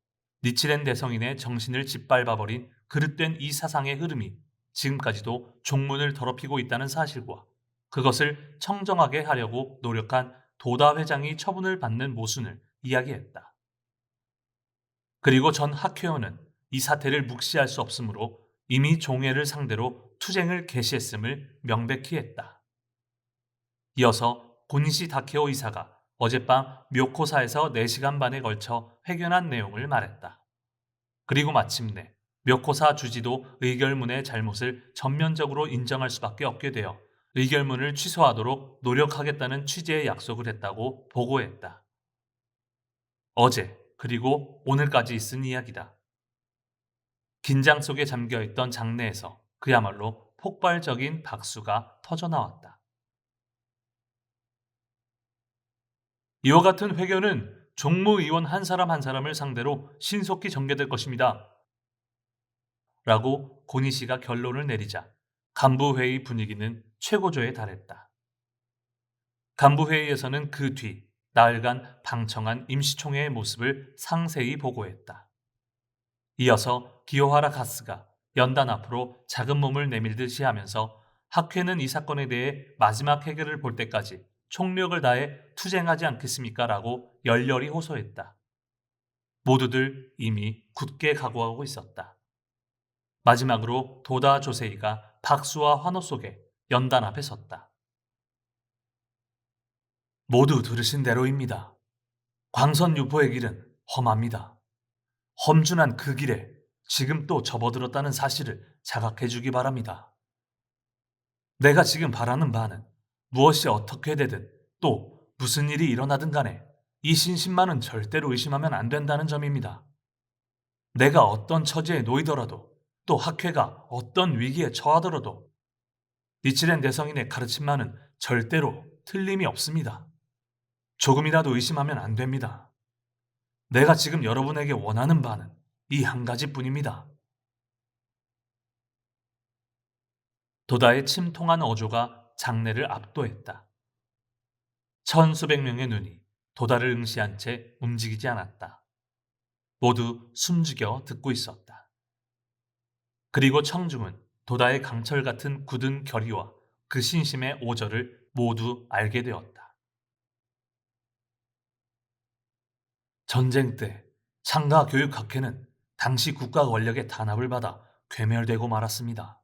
S1: 니치렌 대성인의 정신을 짓밟아버린 그릇된 이 사상의 흐름이 지금까지도 종문을 더럽히고 있다는 사실과 그것을 청정하게 하려고 노력한 도다 회장이 처분을 받는 모순을 이야기했다. 그리고 전 학회원은 이 사태를 묵시할 수 없으므로 이미 종회를 상대로 투쟁을 개시했음을 명백히 했다. 이어서 고니시 다케오 이사가 어젯밤 묘코사에서 4시간 반에 걸쳐 회견한 내용을 말했다. 그리고 마침내 묘코사 주지도 의결문의 잘못을 전면적으로 인정할 수밖에 없게 되어 의결문을 취소하도록 노력하겠다는 취지의 약속을 했다고 보고했다. 어제 그리고 오늘까지 있은 이야기다. 긴장 속에 잠겨있던 장내에서 그야말로 폭발적인 박수가 터져나왔다. 이와 같은 회견은 종무의원 한 사람 한 사람을 상대로 신속히 전개될 것입니다. 라고 고니 씨가 결론을 내리자 간부회의 분위기는 최고조에 달했다. 간부회의에서는 그 뒤 나흘간 방청한 임시총회의 모습을 상세히 보고했다. 이어서 기요하라 가스가 연단 앞으로 작은 몸을 내밀듯이 하면서 학회는 이 사건에 대해 마지막 해결을 볼 때까지 총력을 다해 투쟁하지 않겠습니까? 라고 열렬히 호소했다. 모두들 이미 굳게 각오하고 있었다. 마지막으로 도다 조세이가 박수와 환호 속에 연단 앞에 섰다. 모두 들으신 대로입니다. 광선 유포의 길은 험합니다. 험준한 그 길에 지금 또 접어들었다는 사실을 자각해 주기 바랍니다. 내가 지금 바라는 바는 무엇이 어떻게 되든 또 무슨 일이 일어나든 간에 이 신심만은 절대로 의심하면 안 된다는 점입니다. 내가 어떤 처지에 놓이더라도 또 학회가 어떤 위기에 처하더라도 니치렌 대성인의 가르침만은 절대로 틀림이 없습니다. 조금이라도 의심하면 안 됩니다. 내가 지금 여러분에게 원하는 바는 이 한 가지뿐입니다. 도다의 침통한 어조가 장내를 압도했다. 천수백 명의 눈이 도다를 응시한 채 움직이지 않았다. 모두 숨죽여 듣고 있었다. 그리고 청중은 도다의 강철 같은 굳은 결의와 그 신심의 오절을 모두 알게 되었다. 전쟁 때 창가 교육학회는 당시 국가 권력의 탄압을 받아 괴멸되고 말았습니다.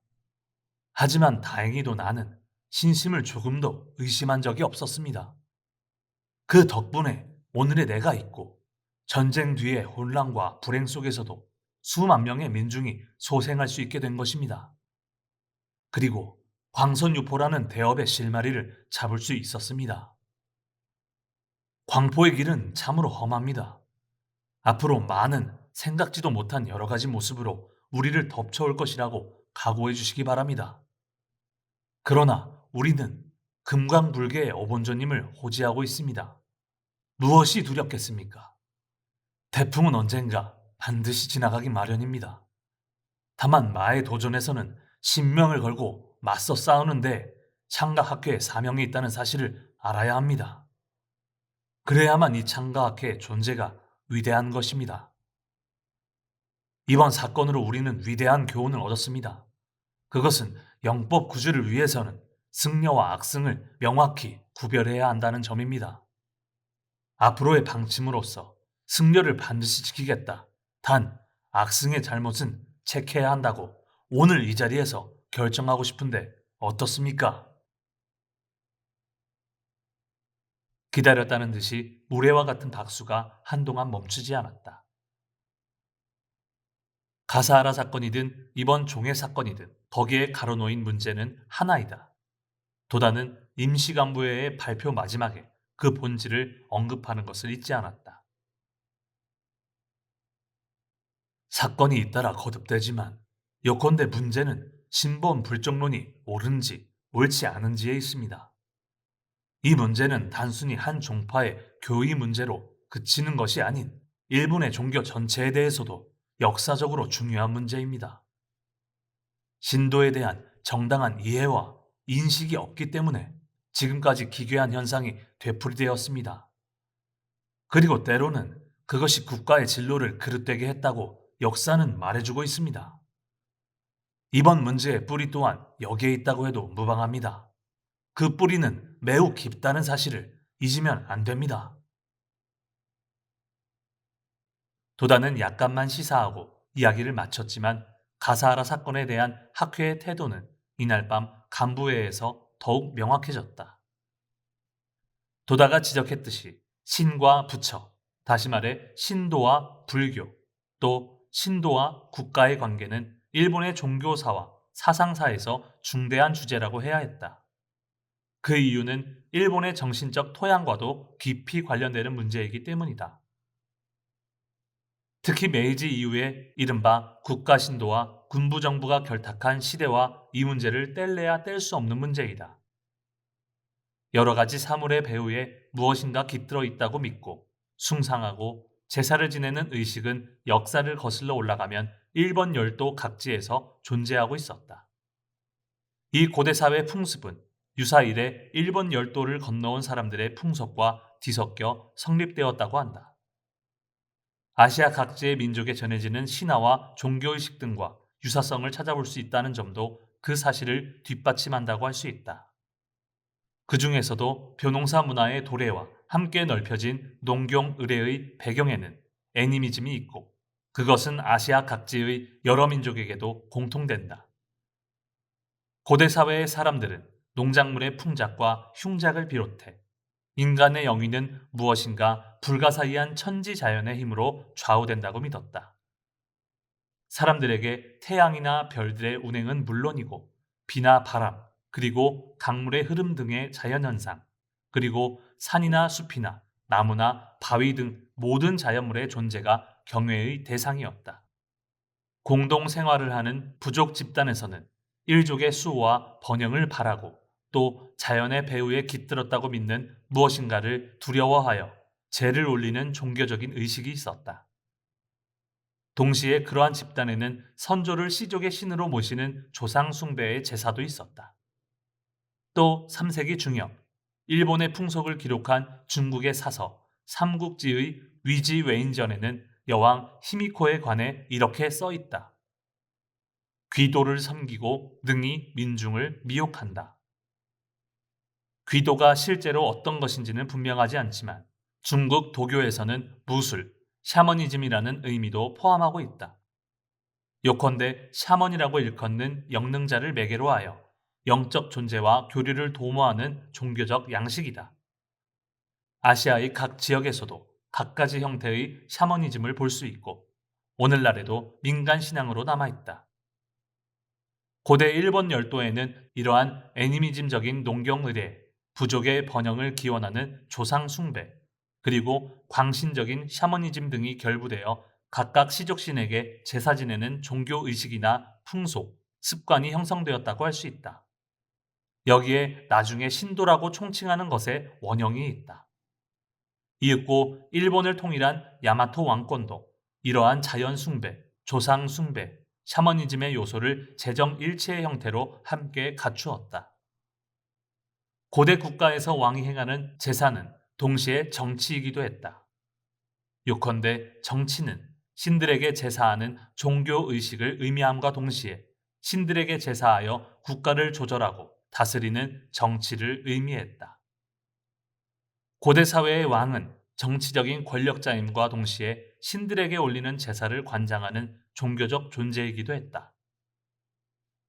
S1: 하지만 다행히도 나는 신심을 조금도 의심한 적이 없었습니다. 그 덕분에 오늘의 내가 있고 전쟁 뒤의 혼란과 불행 속에서도 수만 명의 민중이 소생할 수 있게 된 것입니다. 그리고 광선유포라는 대업의 실마리를 잡을 수 있었습니다. 광포의 길은 참으로 험합니다. 앞으로 많은 생각지도 못한 여러 가지 모습으로 우리를 덮쳐올 것이라고 각오해 주시기 바랍니다. 그러나 우리는 금강불개의 어본전님을 호지하고 있습니다. 무엇이 두렵겠습니까? 태풍은 언젠가 반드시 지나가기 마련입니다. 다만 마의 도전에서는 신명을 걸고 맞서 싸우는데 창가학회에 사명이 있다는 사실을 알아야 합니다. 그래야만 이 창가학회의 존재가 위대한 것입니다. 이번 사건으로 우리는 위대한 교훈을 얻었습니다. 그것은 영법 구주를 위해서는 승려와 악승을 명확히 구별해야 한다는 점입니다. 앞으로의 방침으로서 승려를 반드시 지키겠다. 단 악승의 잘못은 체크해야 한다고 오늘 이 자리에서 결정하고 싶은데 어떻습니까? 기다렸다는 듯이 무례와 같은 박수가 한동안 멈추지 않았다. 가사하라 사건이든 이번 종해 사건이든 거기에 가로놓인 문제는 하나이다. 도다는 임시간부회의 발표 마지막에 그 본질을 언급하는 것을 잊지 않았다. 사건이 잇따라 거듭되지만 요컨대 문제는 신본 불정론이 옳은지 옳지 않은지에 있습니다. 이 문제는 단순히 한 종파의 교의 문제로 그치는 것이 아닌 일본의 종교 전체에 대해서도 역사적으로 중요한 문제입니다. 신도에 대한 정당한 이해와 인식이 없기 때문에 지금까지 기괴한 현상이 되풀이되었습니다. 그리고 때로는 그것이 국가의 진로를 그릇되게 했다고 역사는 말해주고 있습니다. 이번 문제의 뿌리 또한 여기에 있다고 해도 무방합니다. 그 뿌리는 매우 깊다는 사실을 잊으면 안 됩니다. 도다는 약간만 시사하고 이야기를 마쳤지만 가사하라 사건에 대한 학회의 태도는 이날 밤 간부회에서 더욱 명확해졌다. 도다가 지적했듯이 신과 부처, 다시 말해 신도와 불교, 또 신도와 국가의 관계는 일본의 종교사와 사상사에서 중대한 주제라고 해야 했다. 그 이유는 일본의 정신적 토양과도 깊이 관련되는 문제이기 때문이다. 특히 메이지 이후에 이른바 국가신도와 군부정부가 결탁한 시대와 이 문제를 뗄래야 뗄 수 없는 문제이다. 여러 가지 사물의 배후에 무엇인가 깃들어 있다고 믿고 숭상하고 제사를 지내는 의식은 역사를 거슬러 올라가면 일본 열도 각지에서 존재하고 있었다. 이 고대 사회 풍습은 유사 이래 일본 열도를 건너온 사람들의 풍속과 뒤섞여 성립되었다고 한다. 아시아 각지의 민족에 전해지는 신화와 종교의식 등과 유사성을 찾아볼 수 있다는 점도 그 사실을 뒷받침한다고 할 수 있다. 그 중에서도 벼농사 문화의 도래와 함께 넓혀진 농경 의례의 배경에는 애니미즘이 있고 그것은 아시아 각지의 여러 민족에게도 공통된다. 고대 사회의 사람들은 농작물의 풍작과 흉작을 비롯해 인간의 영위는 무엇인가 불가사의한 천지자연의 힘으로 좌우된다고 믿었다. 사람들에게 태양이나 별들의 운행은 물론이고 비나 바람, 그리고 강물의 흐름 등의 자연현상, 그리고 산이나 숲이나 나무나 바위 등 모든 자연물의 존재가 경외의 대상이었다. 공동 생활을 하는 부족 집단에서는 일족의 수호와 번영을 바라고 또 자연의 배후에 깃들었다고 믿는 무엇인가를 두려워하여 제를 올리는 종교적인 의식이 있었다. 동시에 그러한 집단에는 선조를 씨족의 신으로 모시는 조상 숭배의 제사도 있었다. 또 3세기 중엽, 일본의 풍속을 기록한 중국의 사서 삼국지의 위지 웨인전에는 여왕 히미코에 관해 이렇게 써 있다. 귀도를 섬기고 능히 민중을 미혹한다. 귀도가 실제로 어떤 것인지는 분명하지 않지만 중국 도교에서는 무술, 샤머니즘이라는 의미도 포함하고 있다. 요컨대 샤먼이라고 일컫는 영능자를 매개로 하여 영적 존재와 교류를 도모하는 종교적 양식이다. 아시아의 각 지역에서도 갖가지 형태의 샤머니즘을 볼 수 있고 오늘날에도 민간 신앙으로 남아있다. 고대 일본 열도에는 이러한 애니미즘적인 농경 의례, 부족의 번영을 기원하는 조상 숭배, 그리고 광신적인 샤머니즘 등이 결부되어 각각 시족신에게 제사 지내는 종교 의식이나 풍속, 습관이 형성되었다고 할 수 있다. 여기에 나중에 신도라고 총칭하는 것에 원형이 있다. 이윽고 일본을 통일한 야마토 왕권도 이러한 자연 숭배, 조상 숭배, 샤머니즘의 요소를 재정일체의 형태로 함께 갖추었다. 고대 국가에서 왕이 행하는 제사는 동시에 정치이기도 했다. 요컨대 정치는 신들에게 제사하는 종교 의식을 의미함과 동시에 신들에게 제사하여 국가를 조절하고 다스리는 정치를 의미했다. 고대 사회의 왕은 정치적인 권력자임과 동시에 신들에게 올리는 제사를 관장하는 종교적 존재이기도 했다.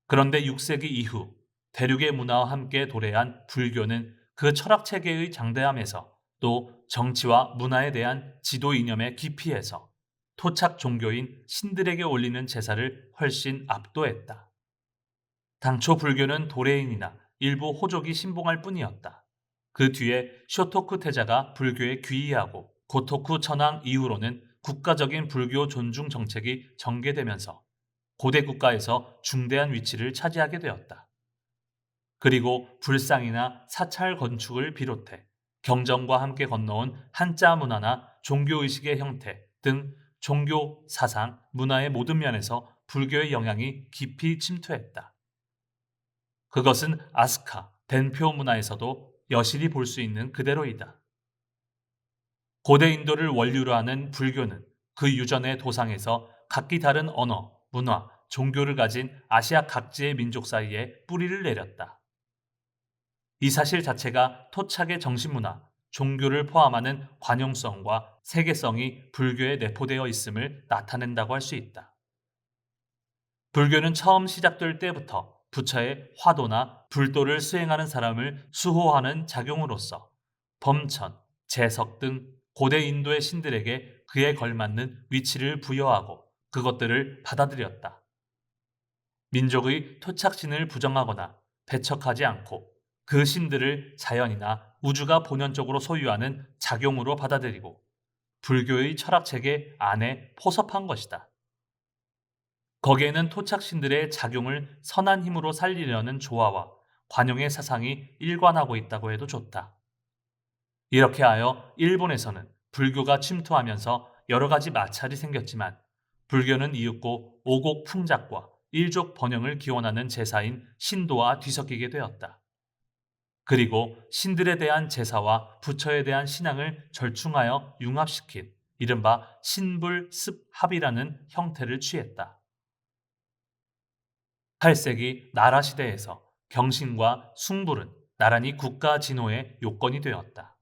S1: 그런데 6세기 이후 대륙의 문화와 함께 도래한 불교는 그 철학 체계의 장대함에서 또 정치와 문화에 대한 지도 이념의 깊이에서 토착 종교인 신들에게 올리는 제사를 훨씬 압도했다. 당초 불교는 도레인이나 일부 호족이 신봉할 뿐이었다. 그 뒤에 쇼토쿠 태자가 불교에 귀의하고 고토쿠 천황 이후로는 국가적인 불교 존중 정책이 전개되면서 고대 국가에서 중대한 위치를 차지하게 되었다. 그리고 불상이나 사찰 건축을 비롯해 경전과 함께 건너온 한자 문화나 종교의식의 형태 등 종교, 사상, 문화의 모든 면에서 불교의 영향이 깊이 침투했다. 그것은 아스카, 덴표 문화에서도 여실히 볼 수 있는 그대로이다. 고대 인도를 원류로 하는 불교는 그 유전의 도상에서 각기 다른 언어, 문화, 종교를 가진 아시아 각지의 민족 사이에 뿌리를 내렸다. 이 사실 자체가 토착의 정신문화, 종교를 포함하는 관용성과 세계성이 불교에 내포되어 있음을 나타낸다고 할 수 있다. 불교는 처음 시작될 때부터 부처의 화도나 불도를 수행하는 사람을 수호하는 작용으로서 범천, 재석 등 고대 인도의 신들에게 그에 걸맞는 위치를 부여하고 그것들을 받아들였다. 민족의 토착신을 부정하거나 배척하지 않고 그 신들을 자연이나 우주가 본연적으로 소유하는 작용으로 받아들이고 불교의 철학체계 안에 포섭한 것이다. 거기에는 토착신들의 작용을 선한 힘으로 살리려는 조화와 관용의 사상이 일관하고 있다고 해도 좋다. 이렇게 하여 일본에서는 불교가 침투하면서 여러 가지 마찰이 생겼지만 불교는 이윽고 오곡풍작과 일족 번영을 기원하는 제사인 신도와 뒤섞이게 되었다. 그리고 신들에 대한 제사와 부처에 대한 신앙을 절충하여 융합시킨 이른바 신불습합이라는 형태를 취했다. 8세기 나라 시대에서 경신과 숭불은 나란히 국가 진호의 요건이 되었다.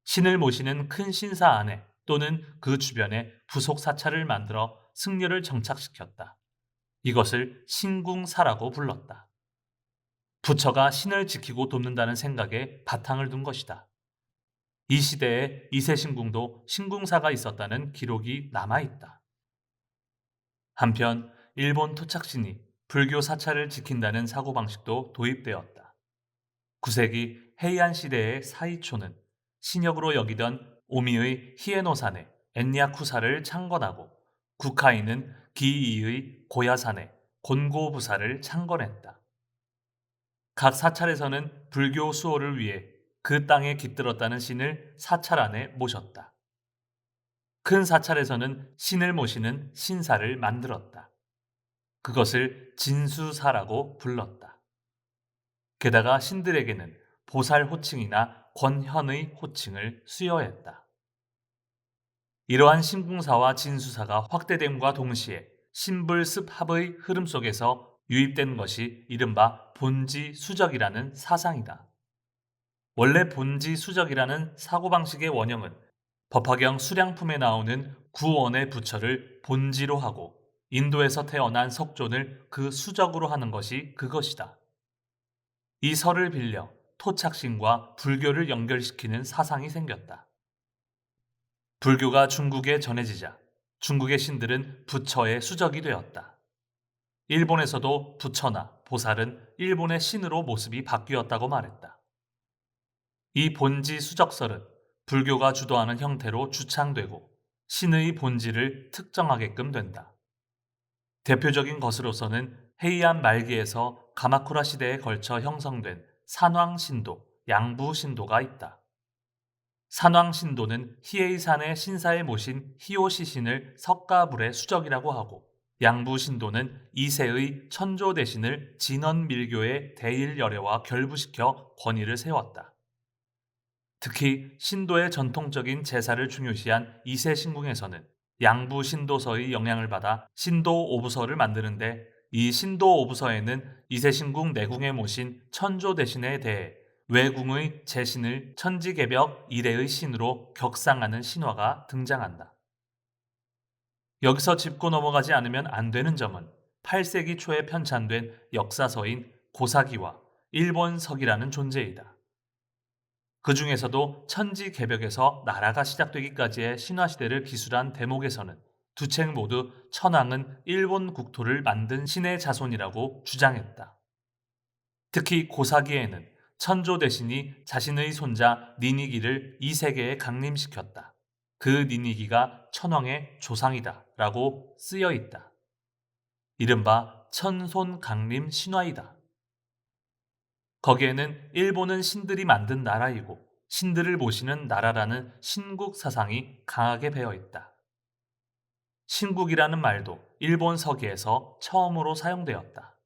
S1: 신을 모시는 큰 신사 안에 또는 그 주변에 부속 사찰을 만들어 승려를 정착시켰다. 이것을 신궁사라고 불렀다. 부처가 신을 지키고 돕는다는 생각에 바탕을 둔 것이다. 이 시대에 이세신궁도 신궁사가 있었다는 기록이 남아있다. 한편 일본 토착신이 불교 사찰을 지킨다는 사고방식도 도입되었다. 9세기 헤이안 시대의 사이초는 신역으로 여기던 오미의 히에노산에 엔야쿠사를 창건하고 구카이는 기이의 고야산에 곤고부사를 창건했다. 각 사찰에서는 불교 수호를 위해 그 땅에 깃들었다는 신을 사찰 안에 모셨다. 큰 사찰에서는 신을 모시는 신사를 만들었다. 그것을 진수사라고 불렀다. 게다가 신들에게는 보살 호칭이나 권현의 호칭을 수여했다. 이러한 신궁사와 진수사가 확대됨과 동시에 신불습합의 흐름 속에서 유입된 것이 이른바 본지수적이라는 사상이다. 원래 본지수적이라는 사고방식의 원형은 법화경 수량품에 나오는 구원의 부처를 본지로 하고 인도에서 태어난 석존을 그 수적으로 하는 것이 그것이다. 이 설을 빌려 토착신과 불교를 연결시키는 사상이 생겼다. 불교가 중국에 전해지자 중국의 신들은 부처의 수적이 되었다. 일본에서도 부처나 보살은 일본의 신으로 모습이 바뀌었다고 말했다. 이 본지 수적설은 불교가 주도하는 형태로 주창되고 신의 본질을 특정하게끔 된다. 대표적인 것으로서는 헤이안 말기에서 가마쿠라 시대에 걸쳐 형성된 산왕신도, 양부신도가 있다. 산왕신도는 히에이산의 신사에 모신 히오시신을 석가불의 수적이라고 하고 양부신도는 이세의 천조 대신을 진원밀교의 대일열애와 결부시켜 권위를 세웠다. 특히 신도의 전통적인 제사를 중요시한 이세신궁에서는 양부신도서의 영향을 받아 신도오부서를 만드는데 이 신도오부서에는 이세신궁 내궁에 모신 천조 대신에 대해 외궁의 제신을 천지개벽 이래의 신으로 격상하는 신화가 등장한다. 여기서 짚고 넘어가지 않으면 안 되는 점은 8세기 초에 편찬된 역사서인 고사기와 일본석이라는 존재이다. 그 중에서도 천지개벽에서 나라가 시작되기까지의 신화시대를 기술한 대목에서는 두 책 모두 천황은 일본 국토를 만든 신의 자손이라고 주장했다. 특히 고사기에는 천조 대신이 자신의 손자 니니기를 이 세계에 강림시켰다. 그 니니기가 천황의 조상이다 라고 쓰여 있다. 이른바 천손 강림 신화이다. 거기에는 일본은 신들이 만든 나라이고 신들을 모시는 나라라는 신국 사상이 강하게 배어 있다. 신국이라는 말도 일본 서기에서 처음으로 사용되었다.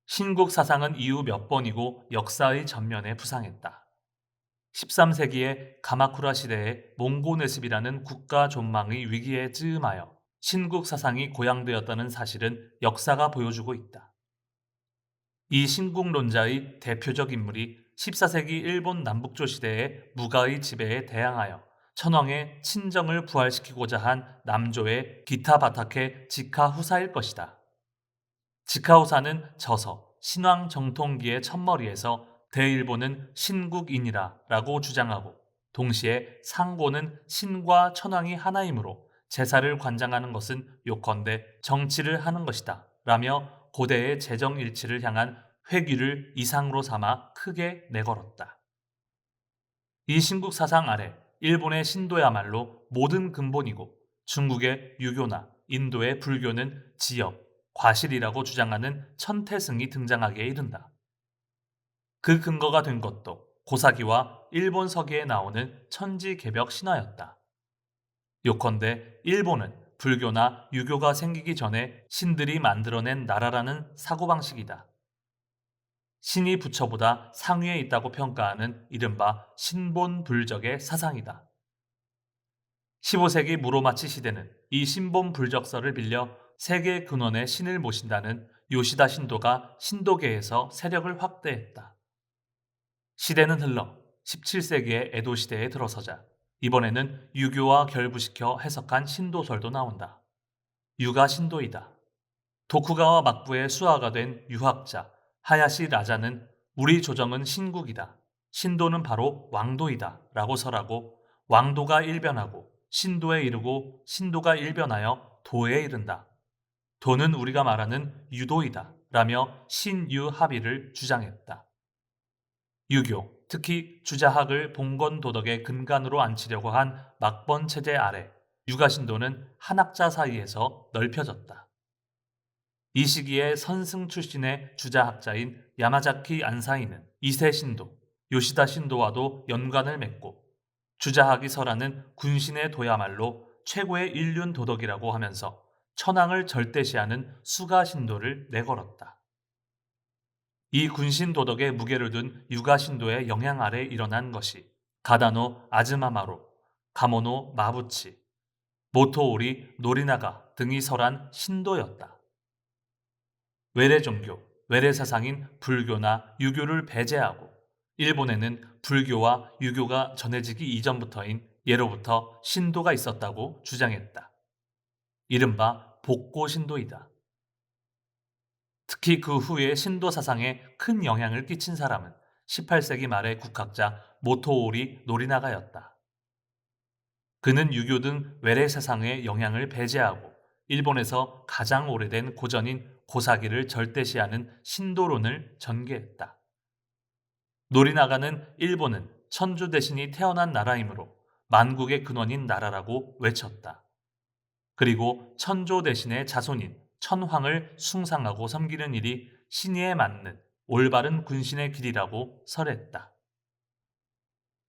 S1: 신국 사상은 이후 몇 번이고 역사의 전면에 부상했다. 13세기에 가마쿠라 시대에 몽고네습이라는 국가 존망의 위기에 즈음하여 신국 사상이 고양되었다는 사실은 역사가 보여주고 있다. 이 신국론자의 대표적 인물이 14세기 일본 남북조 시대의 무가의 지배에 대항하여 천황의 친정을 부활시키고자 한 남조의 기타바타케 지카후사일 것이다. 지카후사는 저서 신왕 정통기의 첫머리에서 대일본은 신국이니라 라고 주장하고 동시에 상고는 신과 천황이 하나이므로 제사를 관장하는 것은 요컨대 정치를 하는 것이다 라며 고대의 재정 일치를 향한 회귀를 이상으로 삼아 크게 내걸었다. 이 신국 사상 아래 일본의 신도야말로 모든 근본이고 중국의 유교나 인도의 불교는 지역, 과실이라고 주장하는 천태승이 등장하기에 이른다. 그 근거가 된 것도 고사기와 일본 서기에 나오는 천지개벽 신화였다. 요컨대 일본은 불교나 유교가 생기기 전에 신들이 만들어낸 나라라는 사고방식이다. 신이 부처보다 상위에 있다고 평가하는 이른바 신본불적의 사상이다. 15세기 무로마치 시대는 이 신본불적설을 빌려 세계 근원의 신을 모신다는 요시다 신도가 신도계에서 세력을 확대했다. 시대는 흘러 17세기의 에도 시대에 들어서자 이번에는 유교와 결부시켜 해석한 신도설도 나온다. 유가 신도이다. 도쿠가와 막부의 수하가 된 유학자 하야시 라자는 우리 조정은 신국이다. 신도는 바로 왕도이다 라고 설하고 왕도가 일변하고 신도에 이르고 신도가 일변하여 도에 이른다. 도는 우리가 말하는 유도이다 라며 신유합의를 주장했다. 유교, 특히 주자학을 봉건도덕의 근간으로 앉히려고 한 막번 체제 아래 유가신도는 한학자 사이에서 넓혀졌다. 이 시기에 선승 출신의 주자학자인 야마자키 안사이는 이세 신도, 요시다 신도와도 연관을 맺고 주자학이 설하는 군신의 도야말로 최고의 인륜 도덕이라고 하면서 천황을 절대시하는 수가 신도를 내걸었다. 이 군신 도덕에 무게를 둔 유가 신도의 영향 아래 일어난 것이 가다노 아즈마마로, 가모노 마부치, 모토오리 노리나가 등이 설한 신도였다. 외래 종교, 외래 사상인 불교나 유교를 배제하고 일본에는 불교와 유교가 전해지기 이전부터인 예로부터 신도가 있었다고 주장했다. 이른바 복고 신도이다. 특히 그 후에 신도 사상에 큰 영향을 끼친 사람은 18세기 말의 국학자 모토오리 노리나가였다. 그는 유교 등 외래 사상의 영향을 배제하고 일본에서 가장 오래된 고전인 고사기를 절대시하는 신도론을 전개했다. 노리나가는 일본은 천주 대신이 태어난 나라이므로 만국의 근원인 나라라고 외쳤다. 그리고 천조 대신의 자손인 천황을 숭상하고 섬기는 일이 신의에 맞는 올바른 군신의 길이라고 설했다.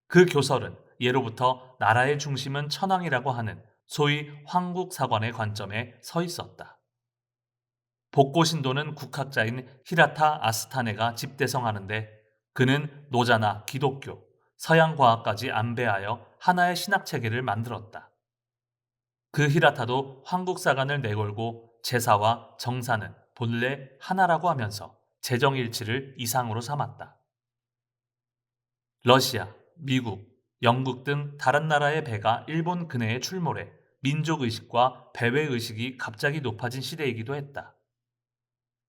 S1: 그 교설은 예로부터 나라의 중심은 천황이라고 하는 소위 황국사관의 관점에 서 있었다. 복고신도는 국학자인 히라타 아스타네가 집대성하는데 그는 노자나 기독교, 서양과학까지 안배하여 하나의 신학체계를 만들었다. 그 히라타도 황국사관을 내걸고 제사와 정사는 본래 하나라고 하면서 재정일치를 이상으로 삼았다. 러시아, 미국, 영국 등 다른 나라의 배가 일본 근해에 출몰해 민족의식과 배회의식이 갑자기 높아진 시대이기도 했다.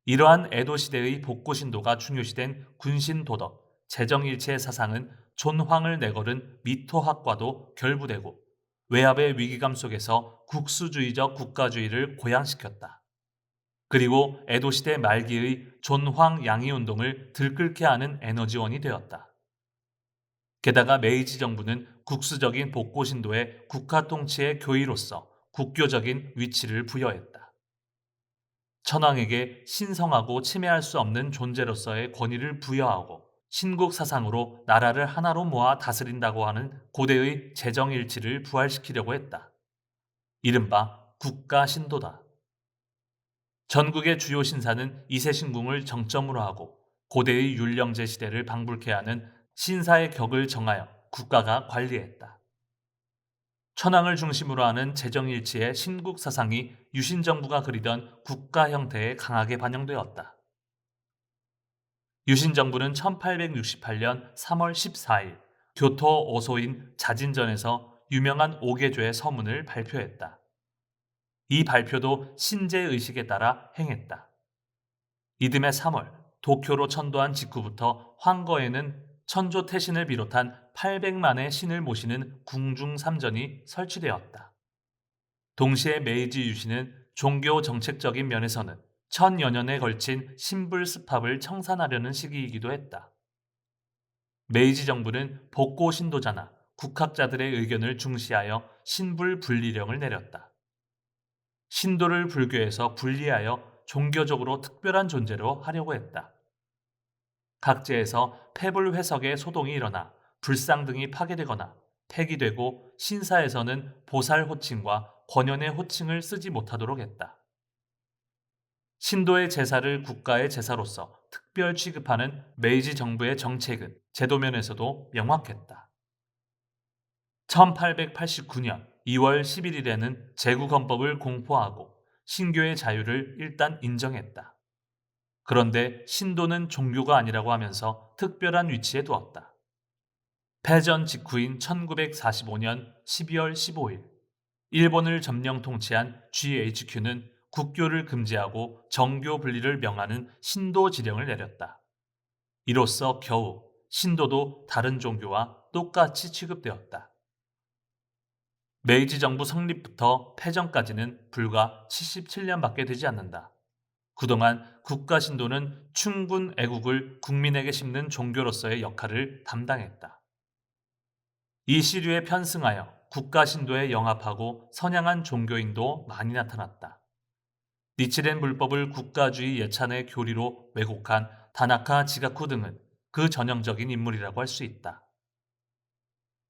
S1: 이러한 에도 시대의 복고신도가 중요시된 군신도덕, 재정일치의 사상은 존황을 내걸은 미토학과도 결부되고 외압의 위기감 속에서 국수주의적 국가주의를 고양시켰다. 그리고 에도 시대 말기의 존황 양위운동을 들끓게 하는 에너지원이 되었다. 게다가 메이지 정부는 국수적인 복고신도에 국가통치의 교의로서 국교적인 위치를 부여했다. 천황에게 신성하고 침해할 수 없는 존재로서의 권위를 부여하고 신국 사상으로 나라를 하나로 모아 다스린다고 하는 고대의 재정일치를 부활시키려고 했다. 이른바 국가신도다. 전국의 주요 신사는 이세신궁을 정점으로 하고 고대의 율령제 시대를 방불케 하는 신사의 격을 정하여 국가가 관리했다. 천황을 중심으로 하는 재정일치의 신국 사상이 유신정부가 그리던 국가 형태에 강하게 반영되었다. 유신정부는 1868년 3월 14일 교토 오소인 자진전에서 유명한 오개조의 서문을 발표했다. 이 발표도 신제의식에 따라 행했다. 이듬해 3월 도쿄로 천도한 직후부터 황거에는 천조 태신을 비롯한 800만의 신을 모시는 궁중삼전이 설치되었다. 동시에 메이지 유신은 종교 정책적인 면에서는 천여 년에 걸친 신불습합을 청산하려는 시기이기도 했다. 메이지 정부는 복고 신도자나 국학자들의 의견을 중시하여 신불 분리령을 내렸다. 신도를 불교에서 분리하여 종교적으로 특별한 존재로 하려고 했다. 각지에서 패불 회석의 소동이 일어나 불상등이 파괴되거나 폐기되고 신사에서는 보살 호칭과 권연의 호칭을 쓰지 못하도록 했다. 신도의 제사를 국가의 제사로서 특별 취급하는 메이지 정부의 정책은 제도면에서도 명확했다. 1889년 2월 11일에는 제국헌법을 공포하고 신교의 자유를 일단 인정했다. 그런데 신도는 종교가 아니라고 하면서 특별한 위치에 두었다. 패전 직후인 1945년 12월 15일, 일본을 점령 통치한 GHQ는 국교를 금지하고 정교 분리를 명하는 신도 지령을 내렸다. 이로써 겨우 신도도 다른 종교와 똑같이 취급되었다. 메이지 정부 성립부터 패전까지는 불과 77년밖에 되지 않는다. 그동안 국가 신도는 충군 애국을 국민에게 심는 종교로서의 역할을 담당했다. 이 시류에 편승하여 국가 신도에 영합하고 선양한 종교인도 많이 나타났다. 니치렌 불법을 국가주의 예찬의 교리로 왜곡한 다나카 지가쿠 등은 그 전형적인 인물이라고 할 수 있다.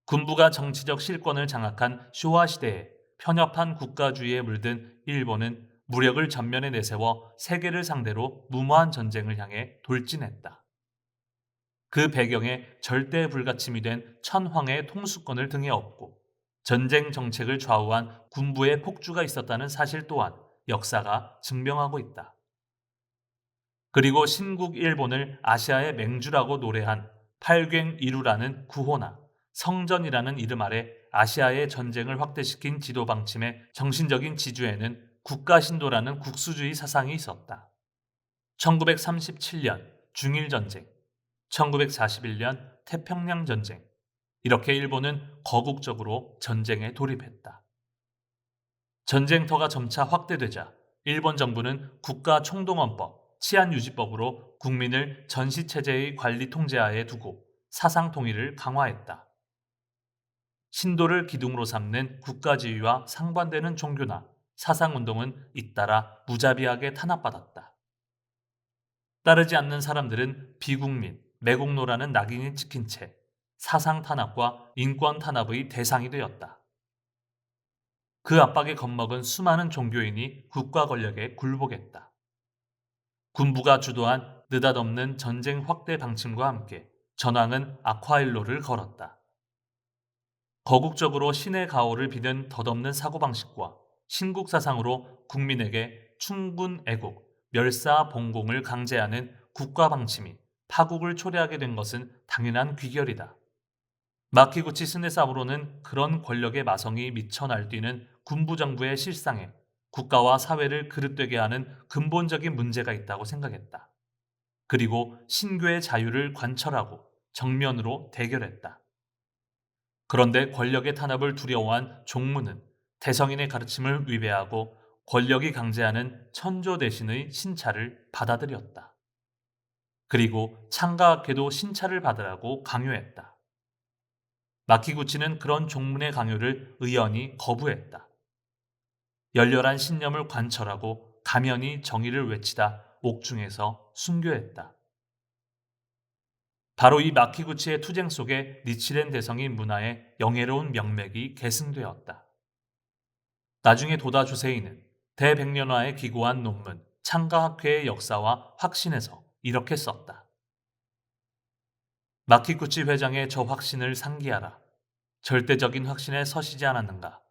S1: 군부가 정치적 실권을 장악한 쇼와 시대에 편협한 국가주의에 물든 일본은 무력을 전면에 내세워 세계를 상대로 무모한 전쟁을 향해 돌진했다. 그 배경에 절대 불가침이 된 천황의 통수권을 등에 업고 전쟁 정책을 좌우한 군부의 폭주가 있었다는 사실 또한 역사가 증명하고 있다. 그리고 신국 일본을 아시아의 맹주라고 노래한 팔괭이루라는 구호나 성전이라는 이름 아래 아시아의 전쟁을 확대시킨 지도 방침의 정신적인 지주에는 국가신도라는 국수주의 사상이 있었다. 1937년 중일전쟁, 1941년 태평양전쟁, 이렇게 일본은 거국적으로 전쟁에 돌입했다. 전쟁터가 점차 확대되자 일본 정부는 국가총동원법, 치안유지법으로 국민을 전시체제의 관리 통제하에 두고 사상 통일을 강화했다. 신도를 기둥으로 삼는 국가지휘와 상반되는 종교나 사상운동은 잇따라 무자비하게 탄압받았다. 따르지 않는 사람들은 비국민, 매국노라는 낙인이 찍힌 채 사상 탄압과 인권 탄압의 대상이 되었다. 그 압박에 겁먹은 수많은 종교인이 국가 권력에 굴복했다. 군부가 주도한 느닷없는 전쟁 확대 방침과 함께 전황은 악화일로를 걸었다. 거국적으로 신의 가호를 비는 덧없는 사고방식과 신국 사상으로 국민에게 충군 애국, 멸사 봉공을 강제하는 국가 방침이 파국을 초래하게 된 것은 당연한 귀결이다. 마키구치 스네사무로는 그런 권력의 마성이 미쳐 날뛰는 군부정부의 실상에 국가와 사회를 그릇되게 하는 근본적인 문제가 있다고 생각했다. 그리고 신교의 자유를 관철하고 정면으로 대결했다. 그런데 권력의 탄압을 두려워한 종무는 대성인의 가르침을 위배하고 권력이 강제하는 천조 대신의 신차를 받아들였다. 그리고 창가학회도 신차를 받으라고 강요했다. 마키구치는 그런 종문의 강요를 의연히 거부했다. 열렬한 신념을 관철하고 가면히 정의를 외치다 옥중에서 순교했다. 바로 이 마키구치의 투쟁 속에 니치렌 대성인 문화의 영예로운 명맥이 계승되었다. 나중에 도다 주세이는 대백년화에 기고한 논문 창가학회의 역사와 확신에서 이렇게 썼다. 마키구치 회장의 저 확신을 상기하라. 절대적인 확신에 서시지 않았는가.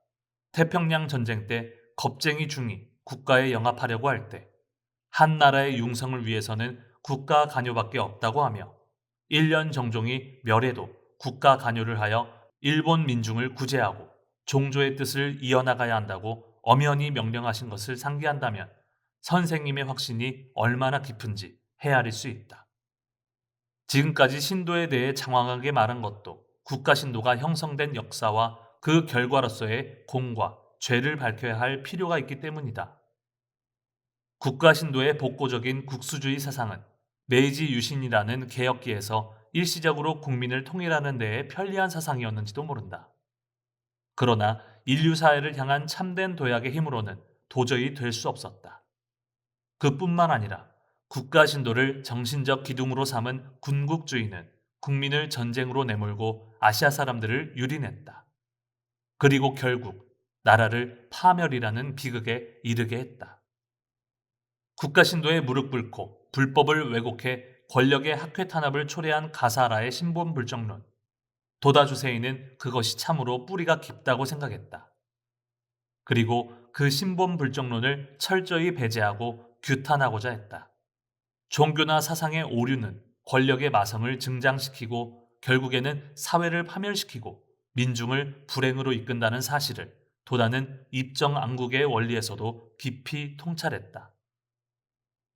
S1: 태평양 전쟁 때 겁쟁이 중이 국가에 영합하려고 할 때 한 나라의 융성을 위해서는 국가 간요밖에 없다고 하며 1년 정종이 멸해도 국가 간요를 하여 일본 민중을 구제하고 종조의 뜻을 이어나가야 한다고 엄연히 명령하신 것을 상기한다면 선생님의 확신이 얼마나 깊은지 헤아릴 수 있다. 지금까지 신도에 대해 장황하게 말한 것도 국가 신도가 형성된 역사와 그 결과로서의 공과 죄를 밝혀야 할 필요가 있기 때문이다. 국가 신도의 복고적인 국수주의 사상은 메이지 유신이라는 개혁기에서 일시적으로 국민을 통일하는 데에 편리한 사상이었는지도 모른다. 그러나 인류 사회를 향한 참된 도약의 힘으로는 도저히 될 수 없었다. 그뿐만 아니라 국가 신도를 정신적 기둥으로 삼은 군국주의는 국민을 전쟁으로 내몰고 아시아 사람들을 유린했다. 그리고 결국 나라를 파멸이라는 비극에 이르게 했다. 국가 신도에 무릎 꿇고 불법을 왜곡해 권력의 학회 탄압을 초래한 가사라의 신본 불정론. 도다 주세인은 그것이 참으로 뿌리가 깊다고 생각했다. 그리고 그 신본 불정론을 철저히 배제하고 규탄하고자 했다. 종교나 사상의 오류는 권력의 마성을 증장시키고 결국에는 사회를 파멸시키고 민중을 불행으로 이끈다는 사실을 도다는 입정안국의 원리에서도 깊이 통찰했다.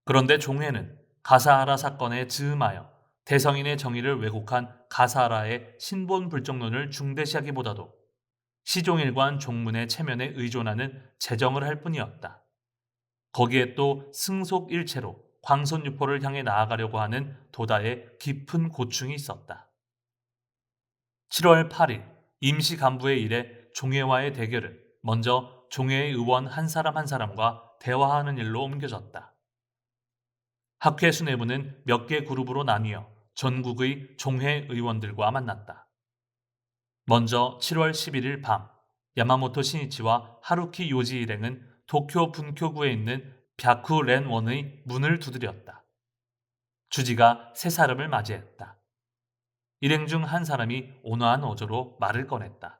S1: 그런데 종회는 가사하라 사건에 즈음하여 대성인의 정의를 왜곡한 가사하라의 신본 불정론을 중대시하기보다도 시종일관 종문의 체면에 의존하는 제정을 할 뿐이었다. 거기에 또 승속일체로 광선유포를 향해 나아가려고 하는 도다의 깊은 고충이 있었다. 7월 8일 임시 간부의 일에 종회와의 대결은 먼저 종회의 의원 한 사람 한 사람과 대화하는 일로 옮겨졌다. 학회 수뇌부는 몇 개 그룹으로 나뉘어 전국의 종회 의원들과 만났다. 먼저 7월 11일 밤 야마모토 신이치와 하루키 요지 일행은 도쿄 분쿄구에 있는 벼쿠렌원의 문을 두드렸다. 주지가 세 사람을 맞이했다. 일행 중 한 사람이 온화한 어조로 말을 꺼냈다.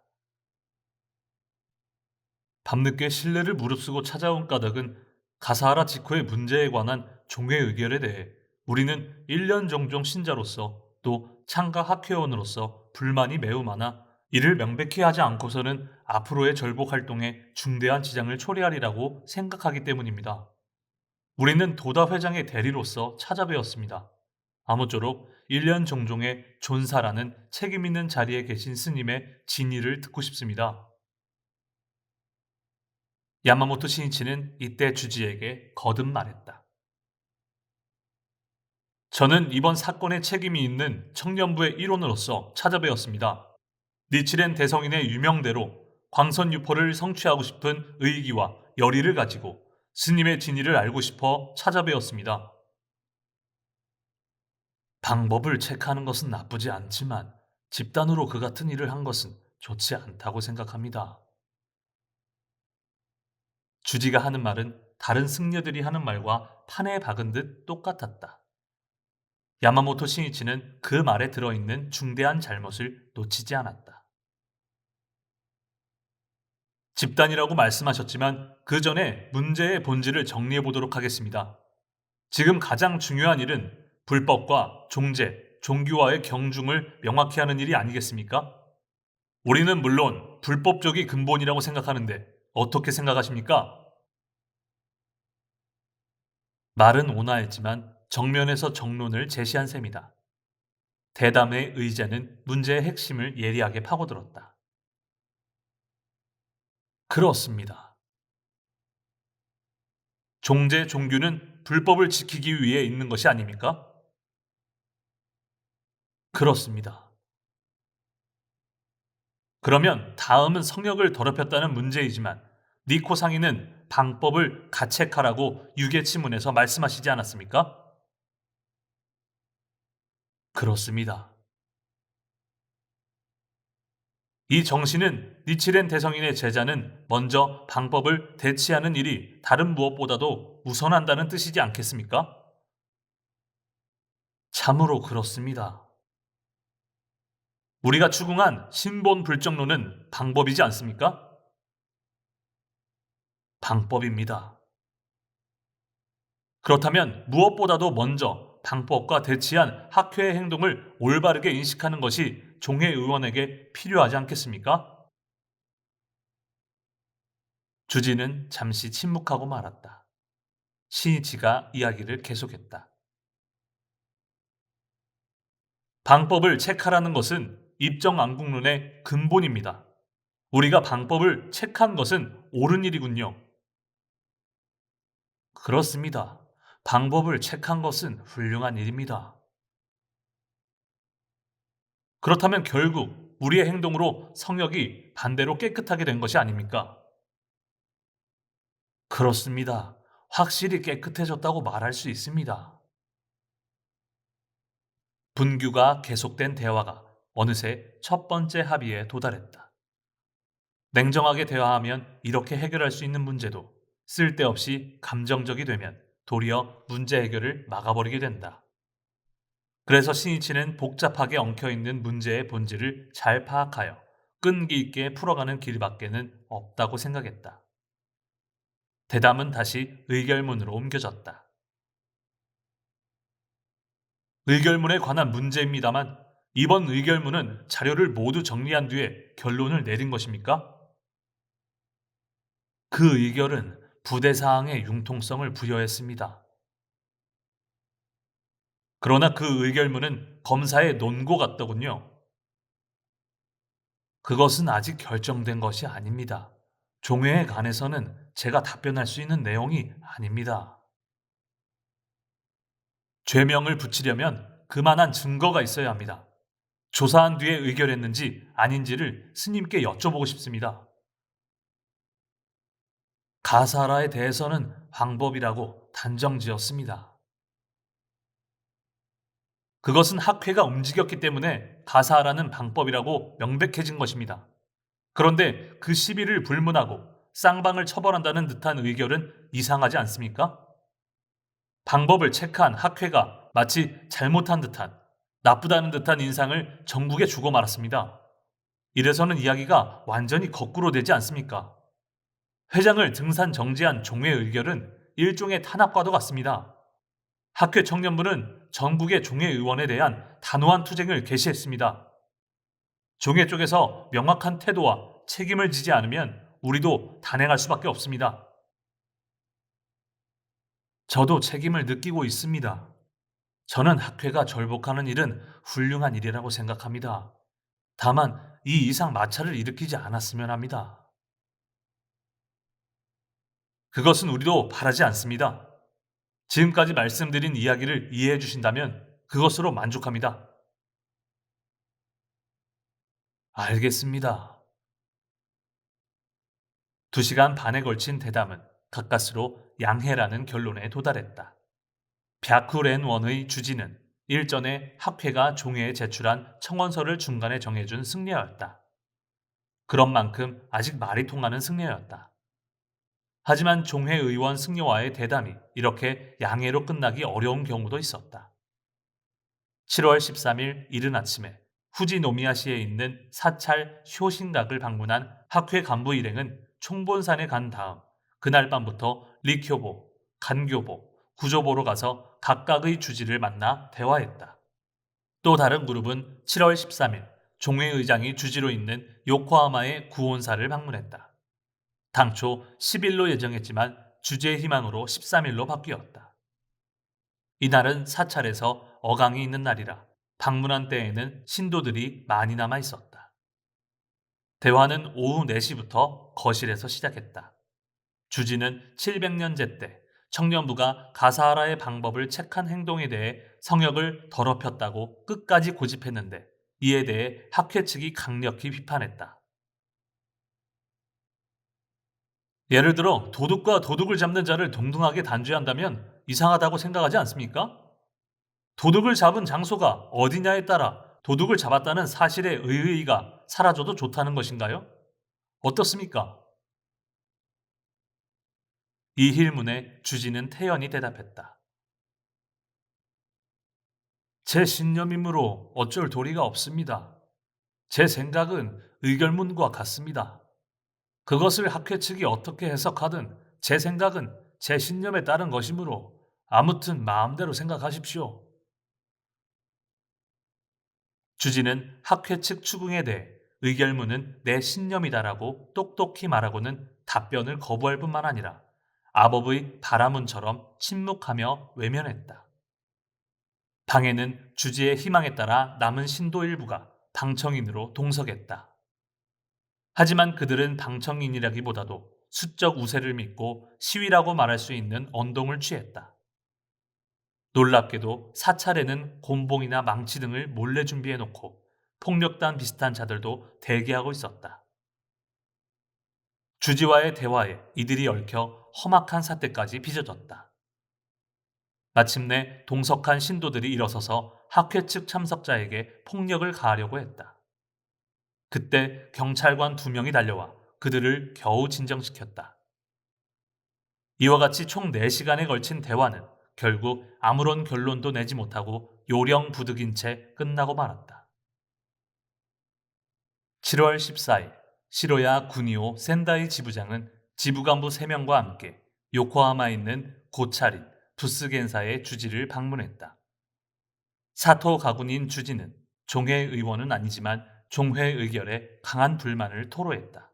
S1: 밤늦게 신뢰를 무릅쓰고 찾아온 까닭은 가사하라 직후의 문제에 관한 종회 의결에 대해 우리는 1년 종종 신자로서 또 창가 학회원으로서 불만이 매우 많아 이를 명백히 하지 않고서는 앞으로의 절복 활동에 중대한 지장을 초래하리라고 생각하기 때문입니다. 우리는 도다 회장의 대리로서 찾아뵈었습니다. 아무쪼록 1년 종종의 존사라는 책임있는 자리에 계신 스님의 진의를 듣고 싶습니다. 야마모토 신이치는 이때 주지에게 거듭 말했다. 저는 이번 사건에 책임이 있는 청년부의 일원으로서 찾아뵈었습니다. 니치렌 대성인의 유명대로 광선유포를 성취하고 싶은 의기와 열의를 가지고 스님의 진의를 알고 싶어 찾아뵈었습니다. 방법을 체크하는 것은 나쁘지 않지만 집단으로 그 같은 일을 한 것은 좋지 않다고 생각합니다. 주지가 하는 말은 다른 승려들이 하는 말과 판에 박은 듯 똑같았다. 야마모토 신이치는 그 말에 들어있는 중대한 잘못을 놓치지 않았다. 집단이라고 말씀하셨지만 그 전에 문제의 본질을 정리해 보도록 하겠습니다. 지금 가장 중요한 일은 불법과 종제, 종교와의 경중을 명확히 하는 일이 아니겠습니까? 우리는 물론 불법 쪽이 근본이라고 생각하는데 어떻게 생각하십니까? 말은 온화했지만 정면에서 정론을 제시한 셈이다. 대담의 의제는 문제의 핵심을 예리하게 파고들었다. 그렇습니다. 종제, 종교는 불법을 지키기 위해 있는 것이 아닙니까? 그렇습니다. 그러면 다음은 성역을 더럽혔다는 문제이지만 니코 상인은 방법을 가책하라고 유계치문에서 말씀하시지 않았습니까? 그렇습니다. 이 정신은 니치렌 대성인의 제자는 먼저 방법을 대치하는 일이 다른 무엇보다도 우선한다는 뜻이지 않겠습니까? 참으로 그렇습니다. 우리가 추궁한 신본 불정론은 방법이지 않습니까? 방법입니다. 그렇다면 무엇보다도 먼저 방법과 대치한 학회의 행동을 올바르게 인식하는 것이 종회 의원에게 필요하지 않겠습니까? 주지는 잠시 침묵하고 말았다. 신이치가 이야기를 계속했다. 방법을 체크하라는 것은 입정안국론의 근본입니다. 우리가 방법을 체크한 것은 옳은 일이군요. 그렇습니다. 방법을 체크한 것은 훌륭한 일입니다. 그렇다면 결국 우리의 행동으로 성역이 반대로 깨끗하게 된 것이 아닙니까? 그렇습니다. 확실히 깨끗해졌다고 말할 수 있습니다. 분규가 계속된 대화가 어느새 첫 번째 합의에 도달했다. 냉정하게 대화하면 이렇게 해결할 수 있는 문제도 쓸데없이 감정적이 되면 도리어 문제 해결을 막아버리게 된다. 그래서 신이치는 복잡하게 엉켜있는 문제의 본질을 잘 파악하여 끈기 있게 풀어가는 길밖에는 없다고 생각했다. 대담은 다시 의결문으로 옮겨졌다. 의결문에 관한 문제입니다만 이번 의결문은 자료를 모두 정리한 뒤에 결론을 내린 것입니까? 그 의결은 부대 사항의 융통성을 부여했습니다. 그러나 그 의결문은 검사의 논고 같더군요. 그것은 아직 결정된 것이 아닙니다. 종회에 관해서는 제가 답변할 수 있는 내용이 아닙니다. 죄명을 붙이려면 그만한 증거가 있어야 합니다. 조사한 뒤에 의결했는지 아닌지를 스님께 여쭤보고 싶습니다. 가사라에 대해서는 방법이라고 단정지었습니다. 그것은 학회가 움직였기 때문에 가사라는 방법이라고 명백해진 것입니다. 그런데 그 시비를 불문하고 쌍방을 처벌한다는 듯한 의결은 이상하지 않습니까? 방법을 체크한 학회가 마치 잘못한 듯한, 나쁘다는 듯한 인상을 정국에 주고 말았습니다. 이래서는 이야기가 완전히 거꾸로 되지 않습니까? 회장을 등산 정지한 종회 의결은 일종의 탄압과도 같습니다. 학회 청년부는 전국의 종회 의원에 대한 단호한 투쟁을 개시했습니다. 종회 쪽에서 명확한 태도와 책임을 지지 않으면 우리도 단행할 수밖에 없습니다. 저도 책임을 느끼고 있습니다. 저는 학회가 절복하는 일은 훌륭한 일이라고 생각합니다. 다만 이 이상 마찰을 일으키지 않았으면 합니다. 그것은 우리도 바라지 않습니다. 지금까지 말씀드린 이야기를 이해해 주신다면 그것으로 만족합니다. 알겠습니다. 2시간 반에 걸친 대담은 가까스로 양해라는 결론에 도달했다. 벽후렌원의 주지는 일전에 학회가 종회에 제출한 청원서를 중간에 정해준 승려였다. 그런 만큼 아직 말이 통하는 승려였다. 하지만 종회 의원 승려와의 대담이 이렇게 양해로 끝나기 어려운 경우도 있었다. 7월 13일 이른 아침에 후지노미야시에 있는 사찰 쇼신각을 방문한 학회 간부 일행은 총본산에 간 다음 그날 밤부터 리쿄보, 간교보, 구조보로 가서 각각의 주지를 만나 대화했다. 또 다른 그룹은 7월 13일 종회의장이 주지로 있는 요코하마의 구온사를 방문했다. 당초 10일로 예정했지만 주제의 희망으로 13일로 바뀌었다. 이날은 사찰에서 어강이 있는 날이라 방문한 때에는 신도들이 많이 남아 있었다. 대화는 오후 4시부터 거실에서 시작했다. 주지는 700년제 때 청년부가 가사하라의 방법을 책한 행동에 대해 성역을 더럽혔다고 끝까지 고집했는데 이에 대해 학회 측이 강력히 비판했다. 예를 들어 도둑과 도둑을 잡는 자를 동등하게 단죄한다면 이상하다고 생각하지 않습니까? 도둑을 잡은 장소가 어디냐에 따라 도둑을 잡았다는 사실의 의의가 사라져도 좋다는 것인가요? 어떻습니까? 이 힐문에 주지는 태연히 대답했다. 제 신념이므로 어쩔 도리가 없습니다. 제 생각은 의결문과 같습니다. 그것을 학회 측이 어떻게 해석하든 제 생각은 제 신념에 따른 것이므로 아무튼 마음대로 생각하십시오. 주지는 학회 측 추궁에 대해 의결문은 내 신념이다라고 똑똑히 말하고는 답변을 거부할 뿐만 아니라 아법의 바라문처럼 침묵하며 외면했다. 방에는 주지의 희망에 따라 남은 신도 일부가 방청인으로 동석했다. 하지만 그들은 방청인이라기보다도 수적 우세를 믿고 시위라고 말할 수 있는 언동을 취했다. 놀랍게도 사찰에는 곤봉이나 망치 등을 몰래 준비해놓고 폭력단 비슷한 자들도 대기하고 있었다. 주지와의 대화에 이들이 얽혀 험악한 사태까지 빚어졌다. 마침내 동석한 신도들이 일어서서 학회 측 참석자에게 폭력을 가하려고 했다. 그때 경찰관 2명이 달려와 그들을 겨우 진정시켰다. 이와 같이 총 4시간에 걸친 대화는 결국 아무런 결론도 내지 못하고 요령 부득인 채 끝나고 말았다. 7월 14일, 시로야 구니오 센다이 지부장은 지부간부 3명과 함께 요코하마에 있는 고차린 부스겐사의 주지를 방문했다. 사토 가군인 주지는 종회 의원은 아니지만 종회 의결에 강한 불만을 토로했다.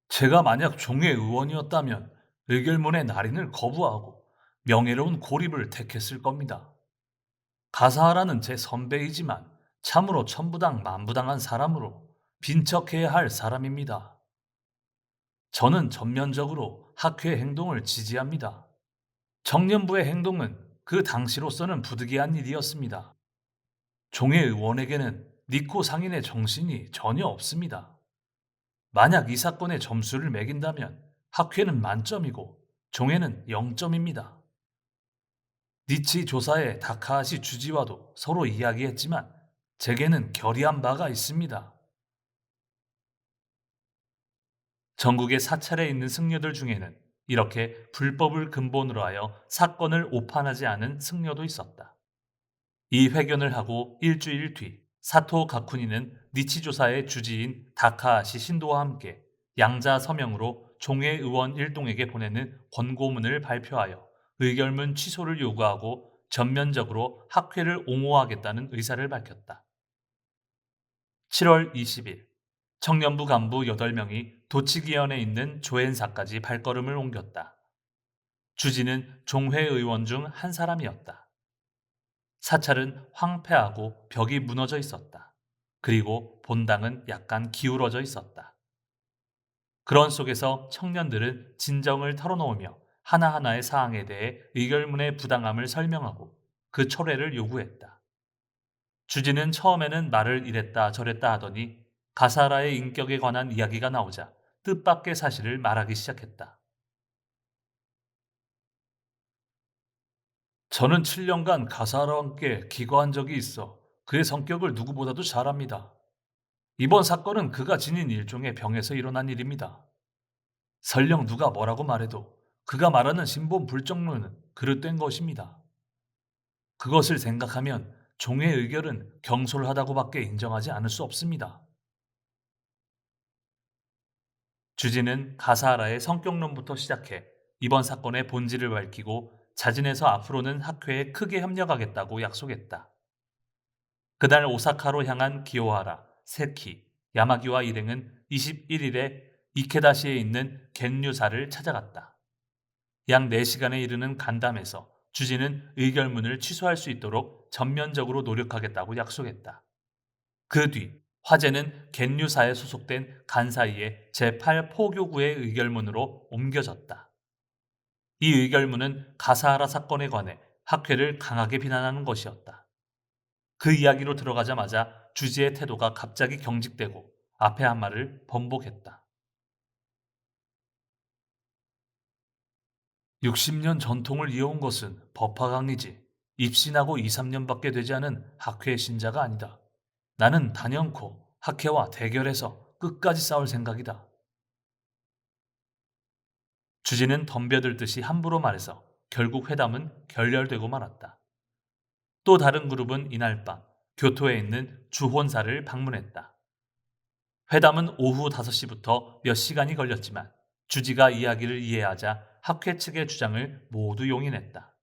S1: 제가 만약 종회 의원이었다면 의결문의 날인을 거부하고 명예로운 고립을 택했을 겁니다. 가사하라는 제 선배이지만 참으로 천부당 만부당한 사람으로 빈척해야 할 사람입니다. 저는 전면적으로 학회의 행동을 지지합니다. 청년부의 행동은 그 당시로서는 부득이한 일이었습니다. 종회 의원에게는 니코 상인의 정신이 전혀 없습니다. 만약 이 사건의 점수를 매긴다면 학회는 만점이고 종회는 0점입니다. 니치 조사의 다카하시 주지와도 서로 이야기했지만 제게는 결의한 바가 있습니다. 전국의 사찰에 있는 승려들 중에는 이렇게 불법을 근본으로 하여 사건을 오판하지 않은 승려도 있었다. 이 회견을 하고 일주일 뒤 사토 가쿠니는 니치조사의 주지인 다카하시 신도와 함께 양자 서명으로 종회 의원 일동에게 보내는 권고문을 발표하여 의결문 취소를 요구하고 전면적으로 학회를 옹호하겠다는 의사를 밝혔다. 7월 20일 청년부 간부 8명이 도치기현에 있는 조엔사까지 발걸음을 옮겼다. 주지는 종회 의원 중 한 사람이었다. 사찰은 황폐하고 벽이 무너져 있었다. 그리고 본당은 약간 기울어져 있었다. 그런 속에서 청년들은 진정을 털어놓으며 하나하나의 사항에 대해 의결문의 부당함을 설명하고 그 철회를 요구했다. 주지는 처음에는 말을 이랬다 저랬다 하더니 가사라의 인격에 관한 이야기가 나오자 뜻밖의 사실을 말하기 시작했다. 저는 7년간 가사라와 함께 기거한 적이 있어 그의 성격을 누구보다도 잘 압니다. 이번 사건은 그가 지닌 일종의 병에서 일어난 일입니다. 설령 누가 뭐라고 말해도 그가 말하는 신본 불정론은 그릇된 것입니다. 그것을 생각하면 종의 의결은 경솔하다고밖에 인정하지 않을 수 없습니다. 주지는 가사하라의 성격론부터 시작해 이번 사건의 본질을 밝히고 자진해서 앞으로는 학회에 크게 협력하겠다고 약속했다. 그날 오사카로 향한 기요하라, 세키, 야마기와 일행은 21일에 이케다시에 있는 겐류사를 찾아갔다. 약 4시간에 이르는 간담회에서 주지는 의결문을 취소할 수 있도록 전면적으로 노력하겠다고 약속했다. 그 뒤 화제는 겐류사에 소속된 간사이의 제8포교구의 의결문으로 옮겨졌다. 이 의결문은 가사하라 사건에 관해 학회를 강하게 비난하는 것이었다. 그 이야기로 들어가자마자 주지의 태도가 갑자기 경직되고 앞에 한 말을 번복했다. 60년 전통을 이어온 것은 법화강이지 입신하고 2, 3년밖에 되지 않은 학회의 신자가 아니다. 나는 단연코 학회와 대결해서 끝까지 싸울 생각이다. 주지는 덤벼들듯이 함부로 말해서 결국 회담은 결렬되고 말았다. 또 다른 그룹은 이날 밤 교토에 있는 주혼사를 방문했다. 회담은 오후 5시부터 몇 시간이 걸렸지만 주지가 이야기를 이해하자 학회 측의 주장을 모두 용인했다.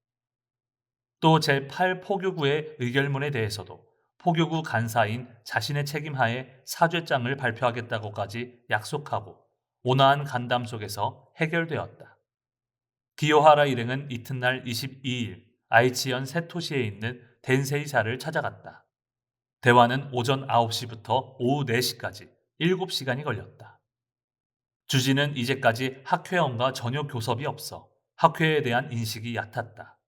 S1: 또 제8포교구의 의결문에 대해서도 포교구 간사인 자신의 책임하에 사죄장을 발표하겠다고까지 약속하고 온화한 간담 속에서 해결되었다. 기요하라 일행은 이튿날 22일 아이치현 세토시에 있는 덴세이사를 찾아갔다. 대화는 오전 9시부터 오후 4시까지 7시간이 걸렸다. 주지는 이제까지 학회원과 전혀 교섭이 없어 학회에 대한 인식이 얕았다.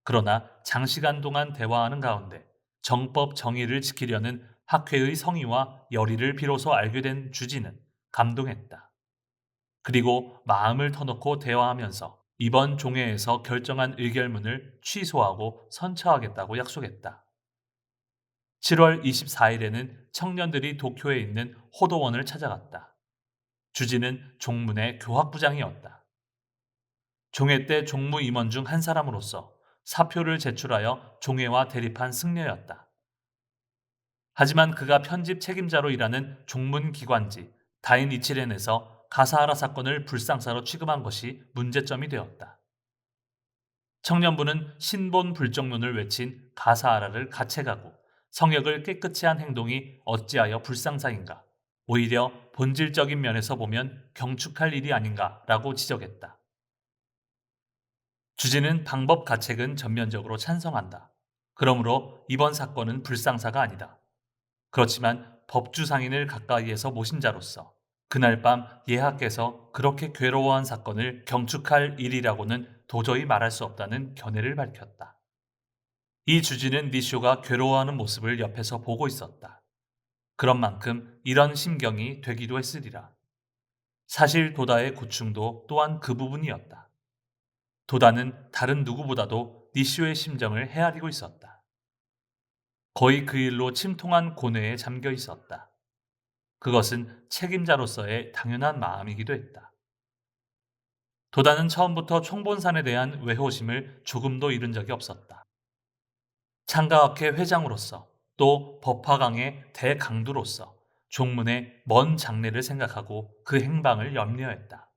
S1: 그러나 장시간 동안 대화하는 가운데 정법 정의를 지키려는 학회의 성의와 열의를 비로소 알게 된 주지는 감동했다. 그리고 마음을 터놓고 대화하면서 이번 종회에서 결정한 의결문을 취소하고 선처하겠다고 약속했다. 7월 24일에는 청년들이 도쿄에 있는 호도원을 찾아갔다. 주지는 종문의 교학부장이었다. 종회 때 종무 임원 중 한 사람으로서 사표를 제출하여 종회와 대립한 승려였다. 하지만 그가 편집 책임자로 일하는 종문기관지 다인이치렌에서 가사하라 사건을 불상사로 취급한 것이 문제점이 되었다. 청년부는 신본 불정론을 외친 가사하라를 가책하고 성역을 깨끗이 한 행동이 어찌하여 불상사인가, 오히려 본질적인 면에서 보면 경축할 일이 아닌가라고 지적했다. 주지는 방법 가책은 전면적으로 찬성한다. 그러므로 이번 사건은 불상사가 아니다. 그렇지만 법주상인을 가까이에서 모신 자로서 그날 밤 예하께서 그렇게 괴로워한 사건을 경축할 일이라고는 도저히 말할 수 없다는 견해를 밝혔다. 이 주지는 니쇼가 괴로워하는 모습을 옆에서 보고 있었다. 그런 만큼 이런 심경이 되기도 했으리라. 사실 도다의 고충도 또한 그 부분이었다. 도다는 다른 누구보다도 니쇼의 심정을 헤아리고 있었다. 거의 그 일로 침통한 고뇌에 잠겨 있었다. 그것은 책임자로서의 당연한 마음이기도 했다. 도다는 처음부터 총본산에 대한 외호심을 조금도 잃은 적이 없었다. 창가학회 회장으로서 또 법화강의 대강두로서 종문의 먼 장래를 생각하고 그 행방을 염려했다.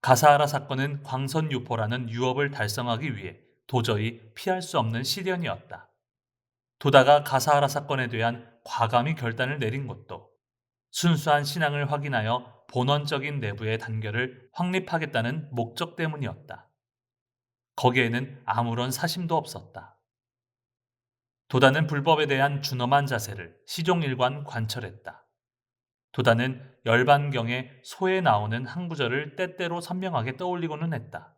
S1: 가사하라 사건은 광선유포라는 유업을 달성하기 위해 도저히 피할 수 없는 시련이었다. 도다가 가사하라 사건에 대한 과감히 결단을 내린 것도 순수한 신앙을 확인하여 본원적인 내부의 단결을 확립하겠다는 목적 때문이었다. 거기에는 아무런 사심도 없었다. 도다는 불법에 대한 준엄한 자세를 시종일관 관철했다. 도다는 열반경에 소에 나오는 한 구절을 때때로 선명하게 떠올리고는 했다.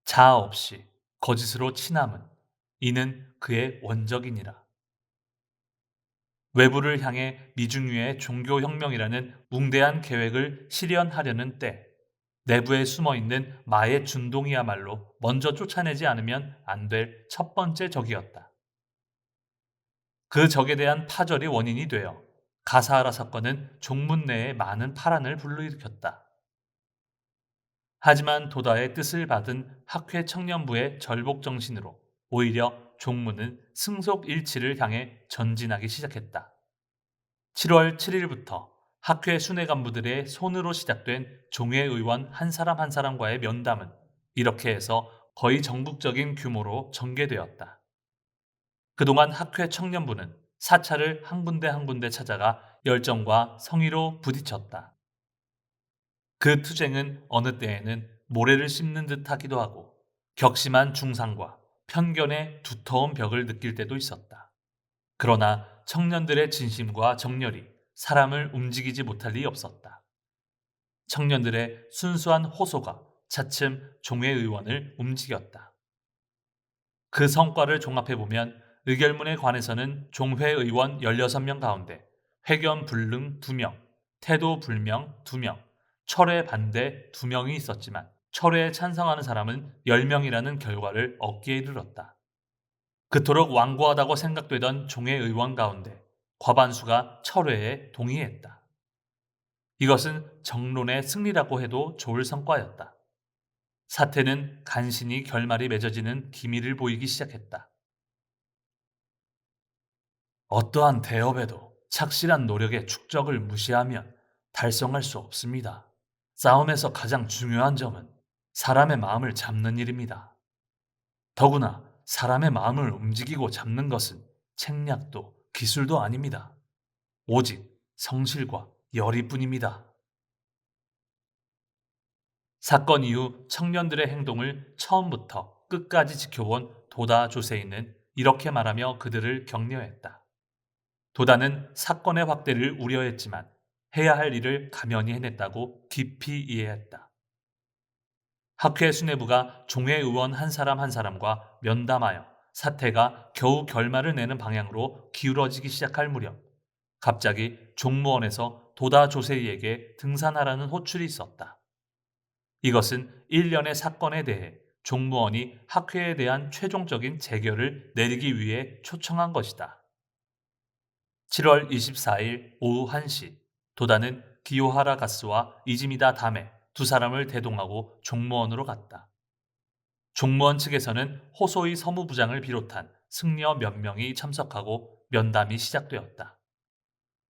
S1: 자아 없이 거짓으로 친함은 이는 그의 원적이니라. 외부를 향해 미중유의 종교혁명이라는 웅대한 계획을 실현하려는 때 내부에 숨어있는 마의 준동이야말로 먼저 쫓아내지 않으면 안 될 첫 번째 적이었다. 그 적에 대한 파절이 원인이 되어 가사하라 사건은 종문 내에 많은 파란을 불러일으켰다. 하지만 도다의 뜻을 받은 학회 청년부의 절복 정신으로 오히려 종문은 승속일치를 향해 전진하기 시작했다. 7월 7일부터 학회 순회 간부들의 손으로 시작된 종회의원 한 사람 한 사람과의 면담은 이렇게 해서 거의 전국적인 규모로 전개되었다. 그동안 학회 청년부는 사찰을 한 군데 한 군데 찾아가 열정과 성의로 부딪혔다. 그 투쟁은 어느 때에는 모래를 씹는 듯 하기도 하고 격심한 중상과 편견의 두터운 벽을 느낄 때도 있었다. 그러나 청년들의 진심과 정열이 사람을 움직이지 못할 리 없었다. 청년들의 순수한 호소가 차츰 종회의원을 움직였다. 그 성과를 종합해보면 의결문에 관해서는 종회의원 16명 가운데 회견 불능 2명, 태도 불명 2명, 철회 반대 2명이 있었지만 철회에 찬성하는 사람은 10명이라는 결과를 얻기에 이르렀다. 그토록 완고하다고 생각되던 종회의원 가운데 과반수가 철회에 동의했다. 이것은 정론의 승리라고 해도 좋을 성과였다. 사태는 간신히 결말이 맺어지는 기미를 보이기 시작했다. 어떠한 대업에도 착실한 노력의 축적을 무시하면 달성할 수 없습니다. 싸움에서 가장 중요한 점은 사람의 마음을 잡는 일입니다. 더구나 사람의 마음을 움직이고 잡는 것은 책략도 기술도 아닙니다. 오직 성실과 열의뿐입니다. 사건 이후 청년들의 행동을 처음부터 끝까지 지켜본 도다 조세이는 이렇게 말하며 그들을 격려했다. 도다는 사건의 확대를 우려했지만 해야 할 일을 가면히 해냈다고 깊이 이해했다. 학회 수뇌부가 종회의원 한 사람 한 사람과 면담하여 사태가 겨우 결말을 내는 방향으로 기울어지기 시작할 무렵 갑자기 종무원에서 도다 조세이에게 등산하라는 호출이 있었다. 이것은 일련의 사건에 대해 종무원이 학회에 대한 최종적인 재결을 내리기 위해 초청한 것이다. 7월 24일 오후 1시, 도다는 기요하라 가스와 이즈미다 담에 두 사람을 대동하고 종무원으로 갔다. 종무원 측에서는 호소이 서무부장을 비롯한 승려 몇 명이 참석하고 면담이 시작되었다.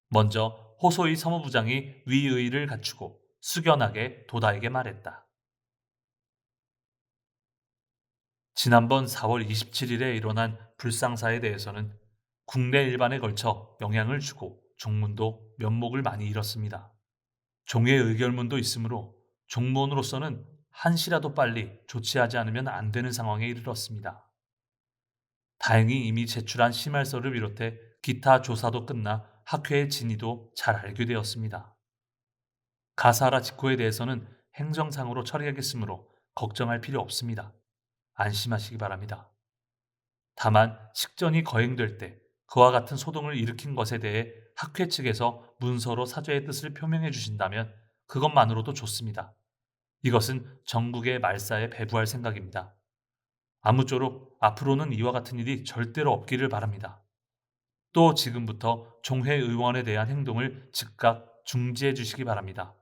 S1: 먼저 호소이 서무부장이 위의를 갖추고 숙연하게 도다에게 말했다. 지난번 4월 27일에 일어난 불상사에 대해서는 국내 일반에 걸쳐 영향을 주고 종문도 면목을 많이 잃었습니다. 종회 의결문도 있으므로 종무원으로서는 한시라도 빨리 조치하지 않으면 안 되는 상황에 이르렀습니다. 다행히 이미 제출한 심할서를 비롯해 기타 조사도 끝나 학회의 진위도 잘 알게 되었습니다. 가사라 직후에 대해서는 행정상으로 처리하겠으므로 걱정할 필요 없습니다. 안심하시기 바랍니다. 다만 식전이 거행될 때 그와 같은 소동을 일으킨 것에 대해 학회 측에서 문서로 사죄의 뜻을 표명해 주신다면 그것만으로도 좋습니다. 이것은 전국의 말사에 배부할 생각입니다. 아무쪼록 앞으로는 이와 같은 일이 절대로 없기를 바랍니다. 또 지금부터 종회 의원에 대한 행동을 즉각 중지해 주시기 바랍니다.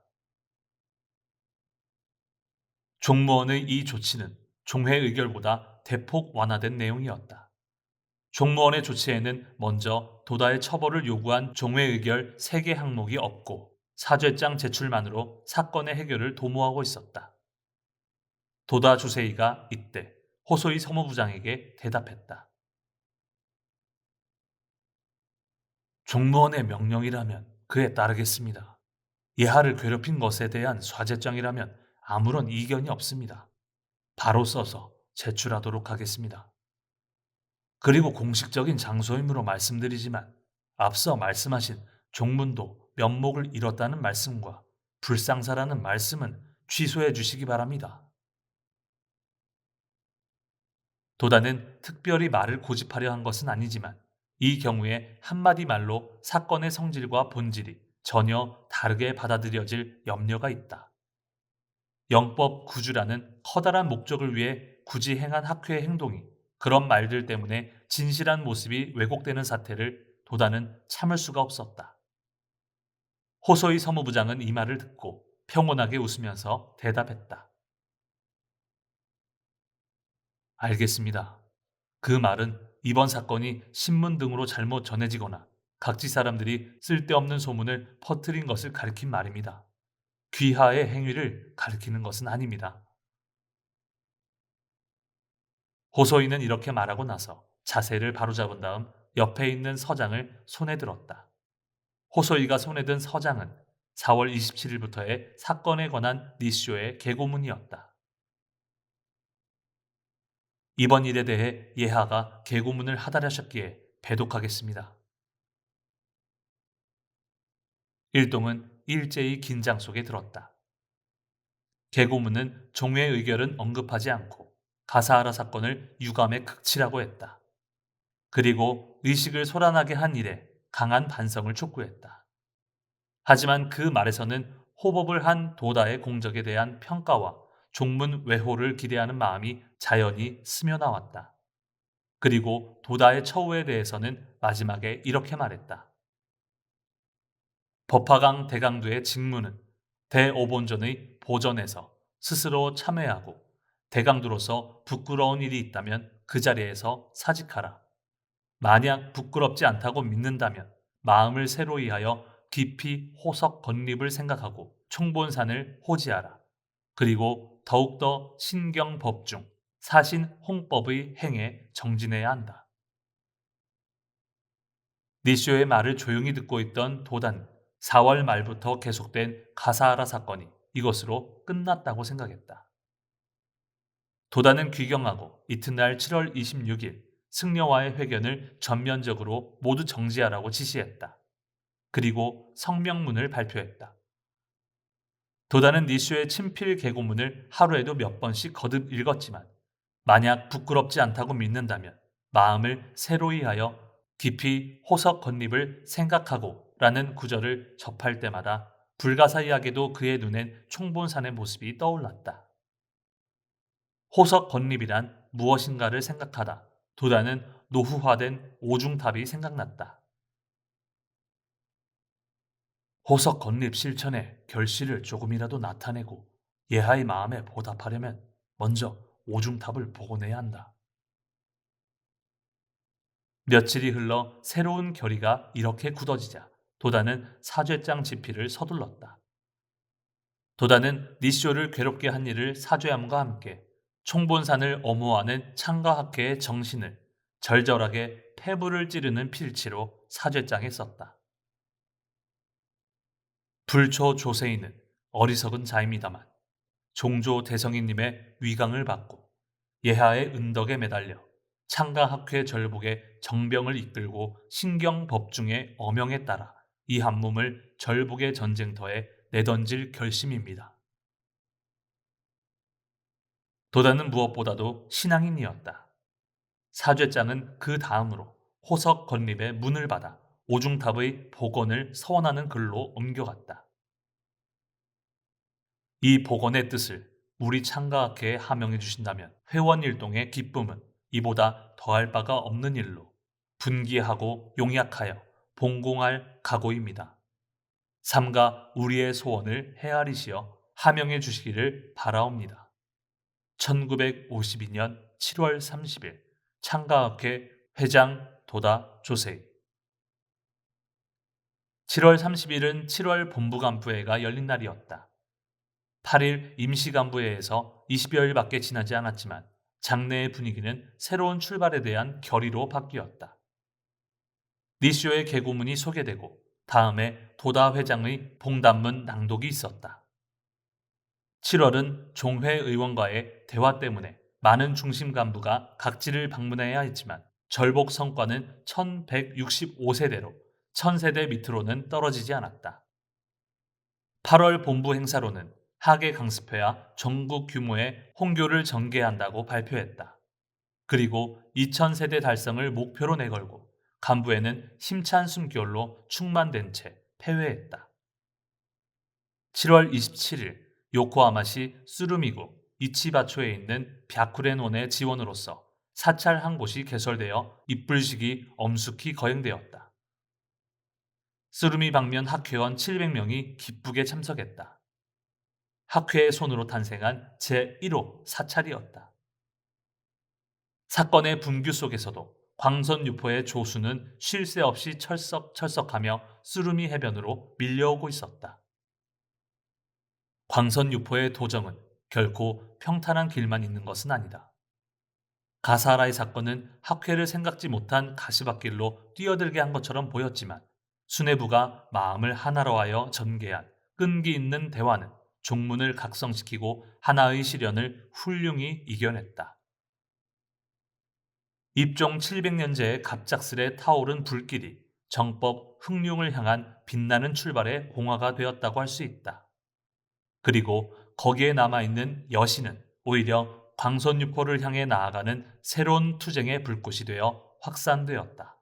S1: 종무원의 이 조치는 종회 의결보다 대폭 완화된 내용이었다. 종무원의 조치에는 먼저 도다의 처벌을 요구한 종회 의결 3개 항목이 없고 사죄장 제출만으로 사건의 해결을 도모하고 있었다. 도다 주세이가 이때 호소이 서무부장에게 대답했다. 종무원의 명령이라면 그에 따르겠습니다. 예하를 괴롭힌 것에 대한 사죄장이라면 아무런 이견이 없습니다. 바로 써서 제출하도록 하겠습니다. 그리고 공식적인 장소이므로 말씀드리지만 앞서 말씀하신 종문도 면목을 잃었다는 말씀과 불상사라는 말씀은 취소해 주시기 바랍니다. 도다는 특별히 말을 고집하려 한 것은 아니지만 이 경우에 한마디 말로 사건의 성질과 본질이 전혀 다르게 받아들여질 염려가 있다. 영법 구주라는 커다란 목적을 위해 굳이 행한 학회의 행동이 그런 말들 때문에 진실한 모습이 왜곡되는 사태를 도다는 참을 수가 없었다. 호소이 서무부장은 이 말을 듣고 평온하게 웃으면서 대답했다. 알겠습니다. 그 말은 이번 사건이 신문 등으로 잘못 전해지거나 각지 사람들이 쓸데없는 소문을 퍼뜨린 것을 가리킨 말입니다. 귀하의 행위를 가리키는 것은 아닙니다. 호소인은 이렇게 말하고 나서 자세를 바로잡은 다음 옆에 있는 서장을 손에 들었다. 호소이가 손에 든 서장은 4월 27일부터의 사건에 관한 니쇼의 계고문이었다. 이번 일에 대해 예하가 계고문을 하달하셨기에 배독하겠습니다. 일동은 일제히 긴장 속에 들었다. 계고문은 종회 의결은 언급하지 않고 가사하라 사건을 유감의 극치라고 했다. 그리고 의식을 소란하게 한 일에 강한 반성을 촉구했다. 하지만 그 말에서는 호법을 한 도다의 공적에 대한 평가와 종문 외호를 기대하는 마음이 자연히 스며 나왔다. 그리고 도다의 처우에 대해서는 마지막에 이렇게 말했다. 법화강 대강도의 직무는 대오본전의 보전에서 스스로 참회하고 대강도로서 부끄러운 일이 있다면 그 자리에서 사직하라. 만약 부끄럽지 않다고 믿는다면 마음을 새로이 하여 깊이 호석 건립을 생각하고 총본산을 호지하라. 그리고 더욱더 신경 법중, 사신 홍법의 행에 정진해야 한다. 니쇼의 말을 조용히 듣고 있던 도단 4월 말부터 계속된 가사하라 사건이 이것으로 끝났다고 생각했다. 도단은 귀경하고 이튿날 7월 26일 승려와의 회견을 전면적으로 모두 정지하라고 지시했다. 그리고 성명문을 발표했다. 도다는 니쇼의 친필 계고문을 하루에도 몇 번씩 거듭 읽었지만 만약 부끄럽지 않다고 믿는다면 마음을 새로이 하여 깊이 호석 건립을 생각하고 라는 구절을 접할 때마다 불가사의하게도 그의 눈엔 총본산의 모습이 떠올랐다. 호석 건립이란 무엇인가를 생각하다 도다는 노후화된 오중탑이 생각났다. 호석 건립 실천에 결실을 조금이라도 나타내고 예하의 마음에 보답하려면 먼저 오중탑을 복원해야 한다. 며칠이 흘러 새로운 결의가 이렇게 굳어지자 도다는 사죄장 집필을 서둘렀다. 도다는 니쇼를 괴롭게 한 일을 사죄함과 함께 총본산을 엄호하는 창가학회의 정신을 절절하게 폐부를 찌르는 필치로 사죄장에 썼다. 불초 조세인은 어리석은 자입니다만 종조 대성이님의 위강을 받고 예하의 은덕에 매달려 창가학회 절복의 정병을 이끌고 신경 법중의 엄형에 따라 이 한 몸을 절복의 전쟁터에 내던질 결심입니다. 도다는 무엇보다도 신앙인이었다. 사죄장은 그 다음으로 호석 건립의 문을 받아 오중탑의 복원을 서원하는 글로 옮겨갔다. 이 복원의 뜻을 우리 창가학회에 하명해 주신다면 회원일동의 기쁨은 이보다 더할 바가 없는 일로 분기하고 용약하여 봉공할 각오입니다. 삼가 우리의 소원을 헤아리시어 하명해 주시기를 바라옵니다. 1952년 7월 30일 창가학회 회장 도다 조세희. 7월 30일은 7월 본부간부회가 열린 날이었다. 8일 임시간부회에서 20여일밖에 지나지 않았지만 장내의 분위기는 새로운 출발에 대한 결의로 바뀌었다. 니쇼의 개고문이 소개되고 다음에 도다 회장의 봉단문 낭독이 있었다. 7월은 종회 의원과의 대화 때문에 많은 중심 간부가 각지를 방문해야 했지만 절복 성과는 1165세대로 1000세대 밑으로는 떨어지지 않았다. 8월 본부 행사로는 하계 강습회와 전국 규모의 홍교를 전개한다고 발표했다. 그리고 2000세대 달성을 목표로 내걸고 간부회는 힘찬 숨결로 충만된 채 폐회했다. 7월 27일 요코하마시 쓰루미구 이치바초에 있는 벼쿠렌원의 지원으로서 사찰 한 곳이 개설되어 입불식이 엄숙히 거행되었다. 쓰루미 방면 학회원 700명이 기쁘게 참석했다. 학회의 손으로 탄생한 제1호 사찰이었다. 사건의 분규 속에서도 광선유포의 조수는 쉴 새 없이 철썩철썩하며 쓰루미 해변으로 밀려오고 있었다. 광선유포의 도정은 결코 평탄한 길만 있는 것은 아니다. 가사라의 사건은 학회를 생각지 못한 가시밭길로 뛰어들게 한 것처럼 보였지만 수뇌부가 마음을 하나로 하여 전개한 끈기 있는 대화는 종문을 각성시키고 하나의 시련을 훌륭히 이겨냈다. 입종 700년제의 갑작스레 타오른 불길이 정법 흥룡을 향한 빛나는 출발의 공화가 되었다고 할 수 있다. 그리고 거기에 남아있는 여신은 오히려 광선유포를 향해 나아가는 새로운 투쟁의 불꽃이 되어 확산되었다.